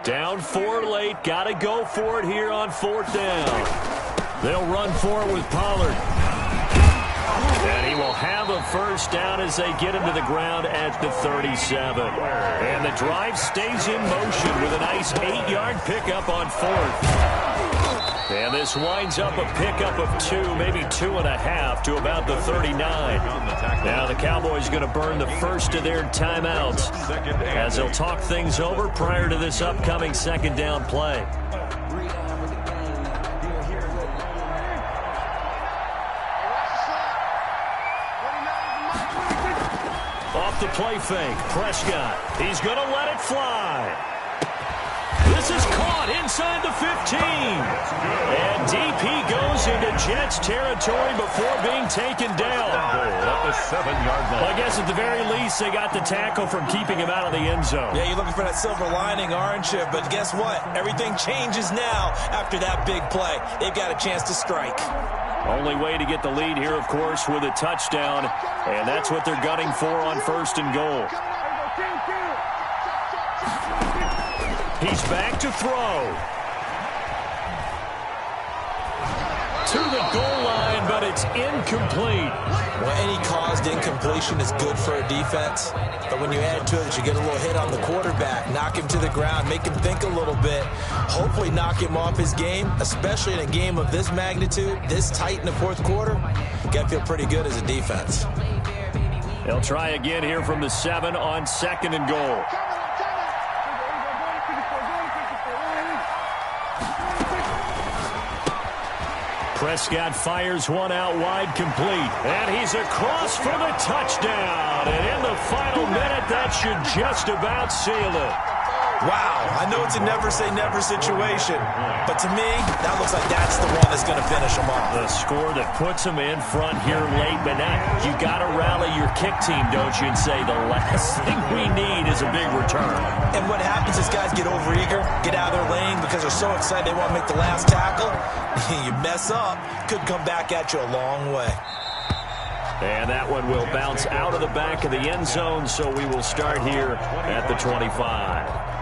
Down 4 late. Got to go for it here on fourth down. They'll run for it with Pollard. And he will have a first down as they get him to the ground at the 37. And the drive stays in motion with a nice 8-yard pickup on fourth. And this winds up a pickup of 2, maybe 2.5 to about the 39. Now the Cowboys going to burn the first of their timeouts as they'll talk things over prior to this upcoming second down play. Off the play fake, Prescott. He's going to let it fly. This is caught inside the 15. And DP goes into Jets territory before being taken down. At the 7-yard line. Well, I guess at the very least, they got the tackle from keeping him out of the end zone. Yeah, you're looking for that silver lining, aren't you? But guess what? Everything changes now after that big play. They've got a chance to strike. Only way to get the lead here, of course, with a touchdown. And that's what they're gunning for on first and goal. He's back to throw. To the goal line, but it It's incomplete. Well, any caused incompletion is good for a defense. But when you add to it that you get a little hit on the quarterback, knock him to the ground, make him think a little bit, hopefully knock him off his game, especially in a game of this magnitude, this tight in the fourth quarter, you got to feel pretty good as a defense. They'll try again here from the 7 on 2nd and goal. Prescott fires one out wide, complete. And he's across for the touchdown. And in the final minute, that should just about seal it. Wow, I know it's a never-say-never situation, but to me, that looks like that's the one that's going to finish them off. The score that puts them in front here late, but now you got to rally your kick team, don't you, and say the last thing we need is a big return. And what happens is guys get overeager, get out of their lane because they're so excited they want to make the last tackle. You mess up, could come back at you a long way. And that one will bounce out of the back of the end zone, so we will start here at the 25.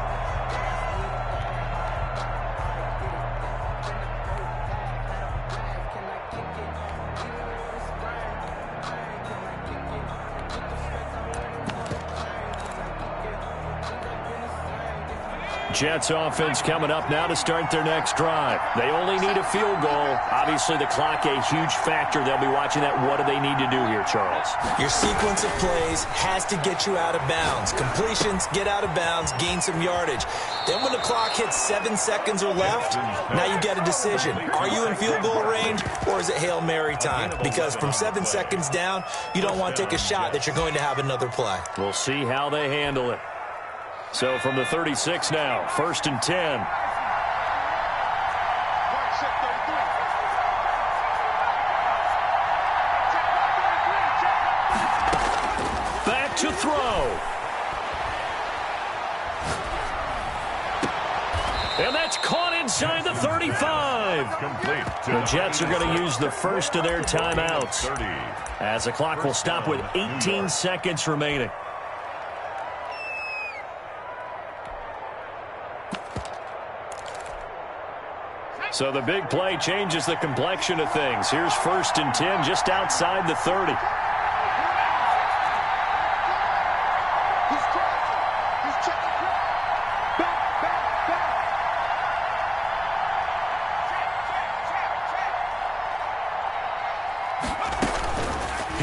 Jets offense coming up now to start their next drive. They only need a field goal. Obviously, the clock a huge factor. They'll be watching that. What do they need to do here, Charles? Your sequence of plays has to get you out of bounds. Completions, get out of bounds, gain some yardage. Then when the clock hits 7 seconds or left, now you get a decision. Are you in field goal range or is it Hail Mary time? Because from 7 seconds down, you don't want to take a shot that you're going to have another play. We'll see how they handle it. So from the 36 now, 1st and 10. Back to throw. And that's caught inside the 35. The Jets are going to use the first of their timeouts, as the clock will stop with 18 seconds remaining. So the big play changes the complexion of things. Here's 1st and 10 just outside the 30.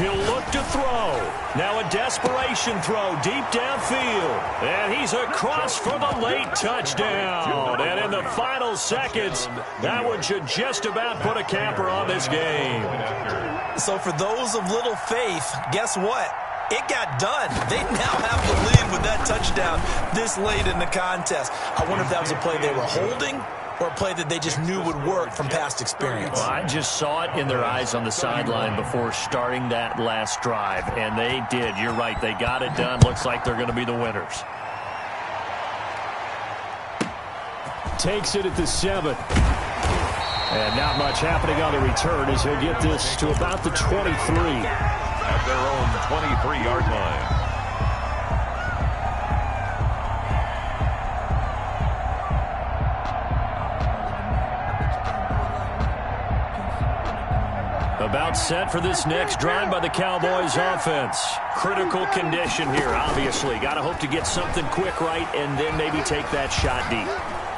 He'll look to throw. Now a desperation throw deep downfield. And he's across for the late touchdown. And in the final seconds, that one should just about put a capper on this game. So for those of little faith, guess what? It got done. They now have the lead with that touchdown this late in the contest. I wonder if that was a play they were holding or a play that they just knew would work from past experience. Well, I just saw it in their eyes on the sideline before starting that last drive, and they did. You're right. They got it done. Looks like they're going to be the winners. Takes it at the 7. And not much happening on the return as he'll get this to about the 23. At their own 23-yard line. About set for this next drive by the Cowboys offense. Critical condition here, obviously. Got to hope to get something quick right and then maybe take that shot deep.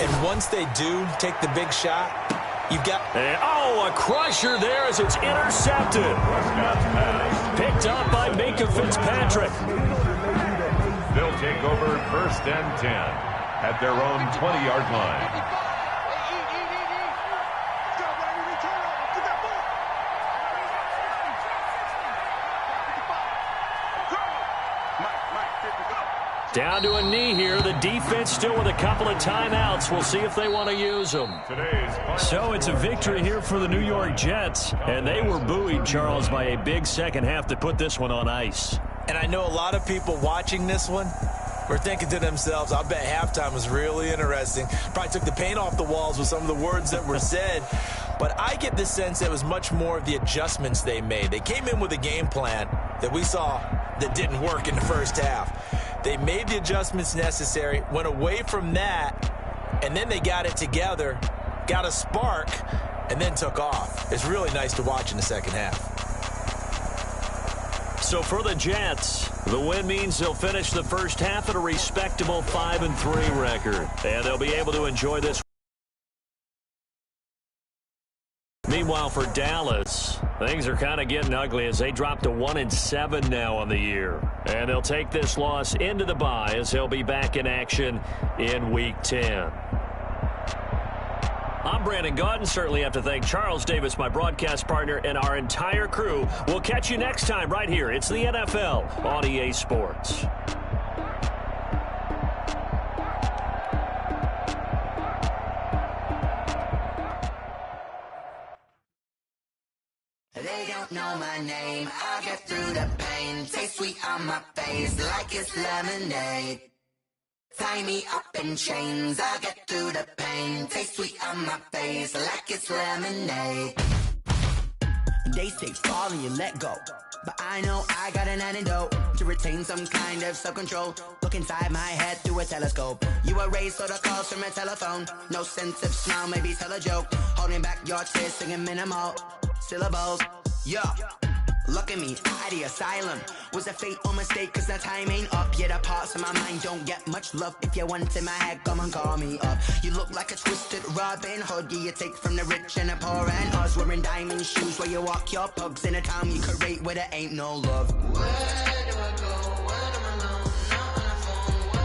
And once they do take the big shot, you've got... And, oh, a crusher there as it's intercepted. Picked up by Minka Fitzpatrick. They'll take over 1st and 10 at their own 20-yard line. Down to a knee here. The defense still with a couple of timeouts. We'll see if they want to use them. So it's a victory here for the New York Jets. And they were buoyed, Charles, by a big second half to put this one on ice. And I know a lot of people watching this one were thinking to themselves, I bet halftime was really interesting. Probably took the paint off the walls with some of the words that were said. But I get the sense that it was much more of the adjustments they made. They came in with a game plan that we saw that didn't work in the first half. They made the adjustments necessary, went away from that, and then they got it together, got a spark, and then took off. It's really nice to watch in the second half. So for the Jets, the win means they'll finish the first half at a respectable 5-3 record, and they'll be able to enjoy this. Meanwhile, for Dallas, things are kind of getting ugly as they drop to 1-7 now on the year. And they'll take this loss into the bye as they'll be back in action in Week 10. I'm Brandon Gaudin. Certainly have to thank Charles Davis, my broadcast partner, and our entire crew. We'll catch you next time right here. It's the NFL on EA Sports. They don't know my name. I get through the pain. Taste sweet on my face like it's lemonade. Tie me up in chains, I get through the pain. Taste sweet on my face like it's lemonade. They say fall and you let go, but I know I got an antidote to retain some kind of self-control. Look inside my head through a telescope. You erase all the calls from a telephone. No sense of smile, maybe tell a joke. Holding back your tears, singing minimal syllables. Yeah. Look at me, out of the asylum. Was a fate or mistake, cause the time ain't up. Yet the parts of my mind don't get much love. If you want in my head, come and call me up. You look like a twisted Robin Hood. Yeah, you take from the rich and the poor and us. Wearing diamond shoes where you walk your pugs in a town you create where there ain't no love. Where do I go? When I'm alone? Not on my phone. When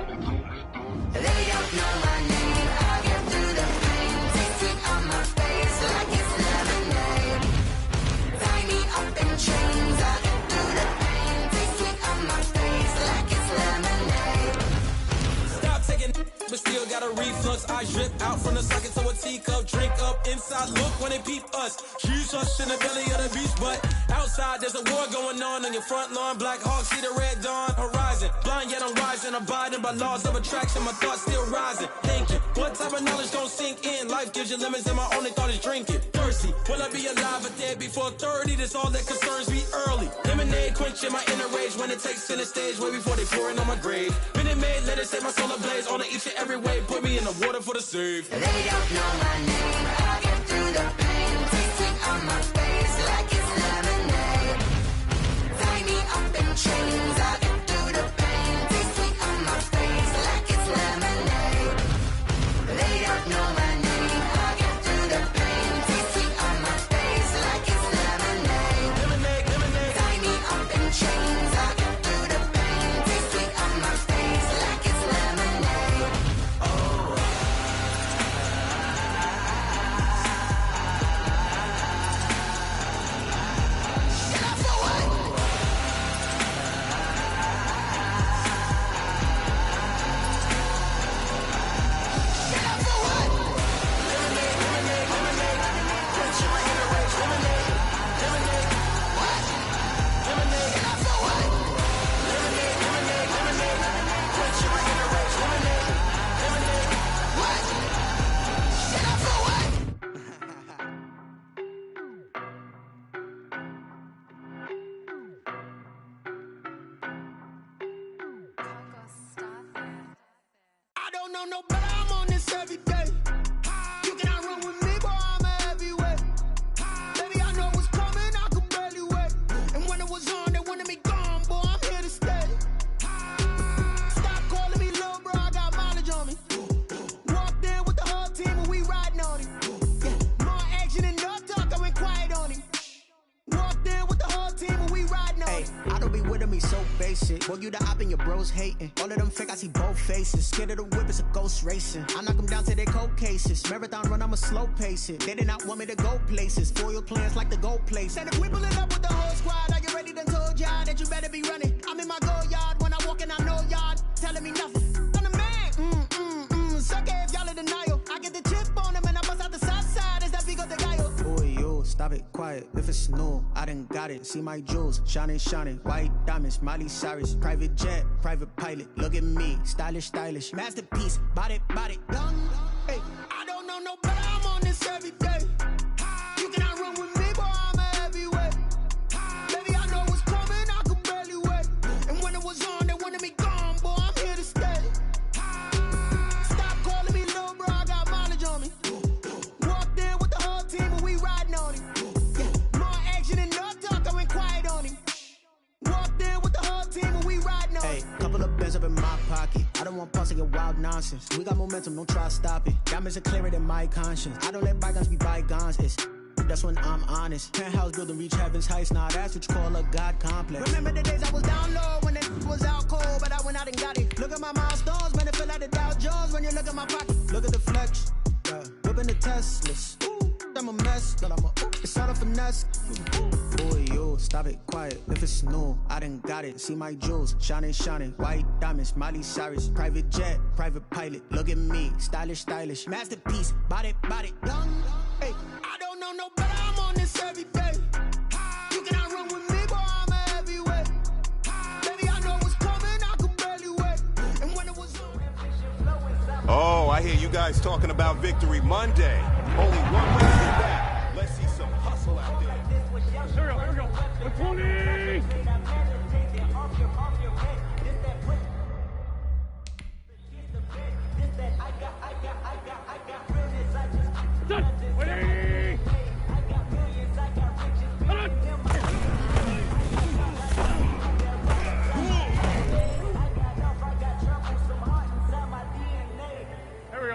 I'm on my own. They don't know my name. I get through the pain. Taste sweet on my face like it's lemonade. Tie me up in chains. I get through the pain. Taste sweet on my face like it's lemonade. Stop taking, but still got a reflux. I drip out from the socket to a teacup. Drink up inside. Look when they peep us. Huge us in the belly of the beast, but outside there's a war going on your front lawn. Black Hawk see the red dawn horizon. Blind yet I'm rising, abiding by laws of attraction. My thoughts still rising. Thinking, what type of knowledge gon' sink in? Life gives you lemons and my only thought is drinking. Thirsty, will I be alive or dead before 30? That's all that concerns me early. Lemonade quenching my inner rage when it takes center stage way before they pour it on my grave. Minute Maid, let it set my soul ablaze on each and every way. Put me in the water for the save. They don't know my name. I get through the pain. Taste sweet on my face like it's lemonade. Tie me up in chains. I get through the pain. Taste sweet on my face like it's lemonade. They don't know my name. I get through the pain. Taste sweet on my face like it's lemonade. Lemonade, lemonade. Tie me up in chains. I get through the pain. Taste sweet on my face like it's lemonade. Oh. I don't know no better, I'm on this every day. You cannot run with me, boy, I'm a heavyweight. Baby, I know what's coming, I could barely wait. And when it was on, they wanted me gone, boy, I'm here to stay. Stop calling me little bro, I got mileage on me. Walked in with the whole team and we riding on him. Yeah, more action than no talk, I went quiet on him. Walked in with the whole team and we riding on him. I don't be with him, he's so basic. Boy, you the op and your bros hating. All of them fake, I see both faces. Scared of the whip, it's a ghost racing. I knock them down to their cold cases. Marathon run, I'ma slow pace it. They did not want me to go places. Foil plans like the gold place. And if we pulling up with the whole squad, are you ready? Done told y'all that you better be running. I'm in my go yard when I walk in, I know y'all telling me nothing. I'm the man. Suck it if y'all in denial. I get the chip on them and I bust out the south side. Is that Vigo de Gallo? Boy, yo, stop it, quiet. If it's new, I done got it. See my jewels, shining, shining. White diamonds, Miley Cyrus. Private jet, private pilot. Look at me, stylish, stylish. Masterpiece, body, done. Hey, I don't know no better, I'm on this every day. You cannot run with me, boy, I'm a heavyweight. Baby, I know what's coming, I could barely wait. And when it was on, they wanted me gone, boy, I'm here to stay. Stop calling me little bro, I got mileage on I don't want pause to get wild nonsense. We got momentum, don't try to stop it. Diamonds are clearer than my conscience. I don't let bygones be bygones. It's that's when I'm honest. Penthouse building, reach heaven's heights. Nah, that's what you call a God complex. Remember the days I was down low when it was out cold, but I went out and got it. Look at my milestones, man, it feel like the Dow Jones when you look at my pocket. Look at the flex, whipping the Teslas. I'm a mess, but it's all a finesse. Boy, you stop it, quiet. If it's new, I done got it. See my jewels, shining, shining. White diamonds, Miley Cyrus. Private jet, private pilot. Look at me, stylish, stylish. Masterpiece, body, young. Hey, I don't know no better. I'm on this every day. You cannot run with me, boy. I'm a heavyweight. Baby, I know what's coming. I could barely wait. And when it was oh, I hear you guys talking about Victory Monday. Only one way to get back. Let's see some hustle out there. Here we go. 20!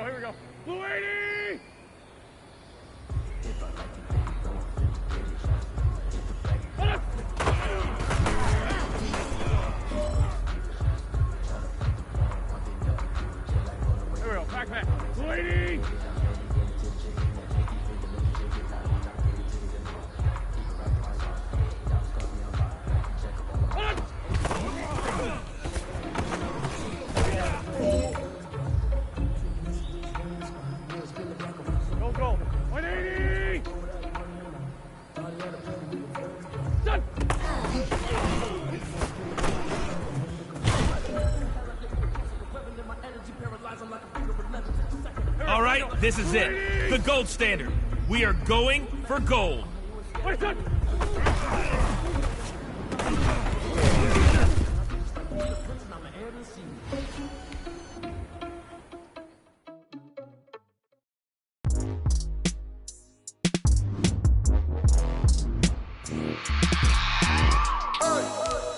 Here we go. Blue 80! Here we go, back. Blue 80! Go. 180! Done! All right, this is it. The gold standard. We are going for gold. Wait, son!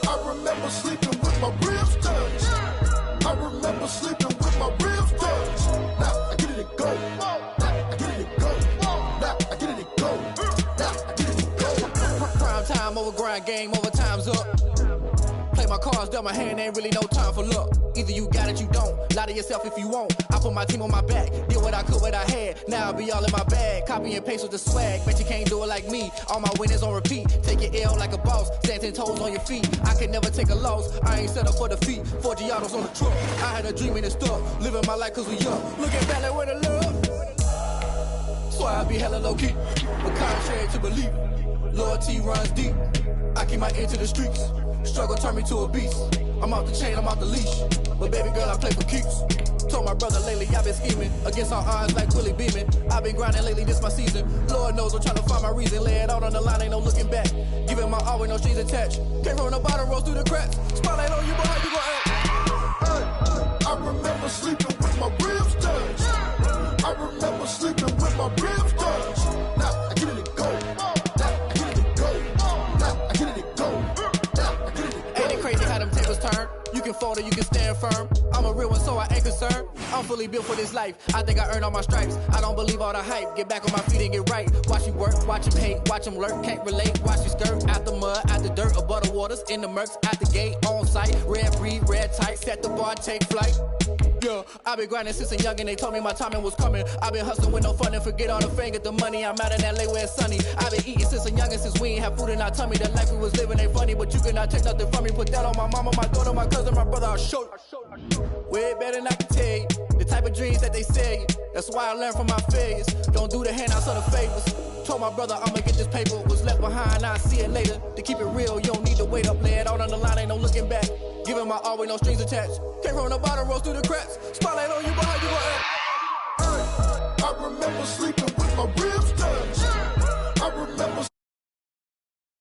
I remember sleeping with my ribs touched. I remember sleeping with my ribs touched. Now I get it and go. Now I get it and go. Now I get it and go. Now I get it and go. Prime time over grind game, overtime's up. Play my cards, dealt my hand, ain't really no time for luck. Either you got it, you don't. Lie to yourself if you won't. I put my team on my back, did what I could, what I had. Now I'll be all in my bag. Copy and paste with the swag. Bet you can't do it like me. All my winners on repeat. Take your L like a boss. Stand 10 toes on your feet. I can never take a loss. I ain't set up for defeat. 4 Giottos on the truck. I had a dream and it stuck. Living my life cause we young. Looking back like where the love. So I be hella low key. But contrary to belief, loyalty runs deep. I keep my ear to the streets. Struggle turned me to a beast. I'm off the chain, I'm off the leash. But baby girl, I play for keeps. Told my brother lately I've been scheming. Against all odds like Willie Beeman. I've been grinding lately, this my season. Lord knows I'm trying to find my reason. Lay it out on the line, ain't no looking back. Giving my all with no strings attached. Came from the bottom, rose through the cracks. Spotlight on you, boy, how you gon' act? I remember sleeping with my ribs touched. I remember sleeping with my ribs touched. Now I get it and go. Now I get it and go. Now I get it and go. Now I get it and go. Ain't it crazy how them tables turn? You can fold or you can stand firm. I'm a real one, so I ain't concerned. I'm fully built for this life. I think I earned all my stripes. I don't believe all the hype. Get back on my feet and get right. Watch you work, watch him hate, watch him lurk. Can't relate, watch you skirt. Out the mud, out the dirt, above the waters, in the murks, out the gate, on site. Red breed, red tight, set the bar, take flight. Yeah, I been grinding since a youngin', they told me my timing was coming. I been hustling with no fun and forget all the fame, get the money. I'm out in LA where it's sunny. I been eating since a youngin', since we ain't have food in our tummy. The life we was living ain't funny, but you cannot take nothing from me. Put that on my mama, my daughter, my cousin, my brother, I'll show you. Way better than I can tell you. The type of dreams that they sell you. That's why I learned from my failures. Don't do the handouts or the favors. Told my brother I'ma get this paper. Was left behind, I'll see it later. To keep it real, you don't need to wait up. Lay it out on the line, ain't no looking back. Giving my all with no strings attached. Came from the bottom, rose through the cracks. Spotlight on you, but how you gon' act? I remember sleeping with my ribs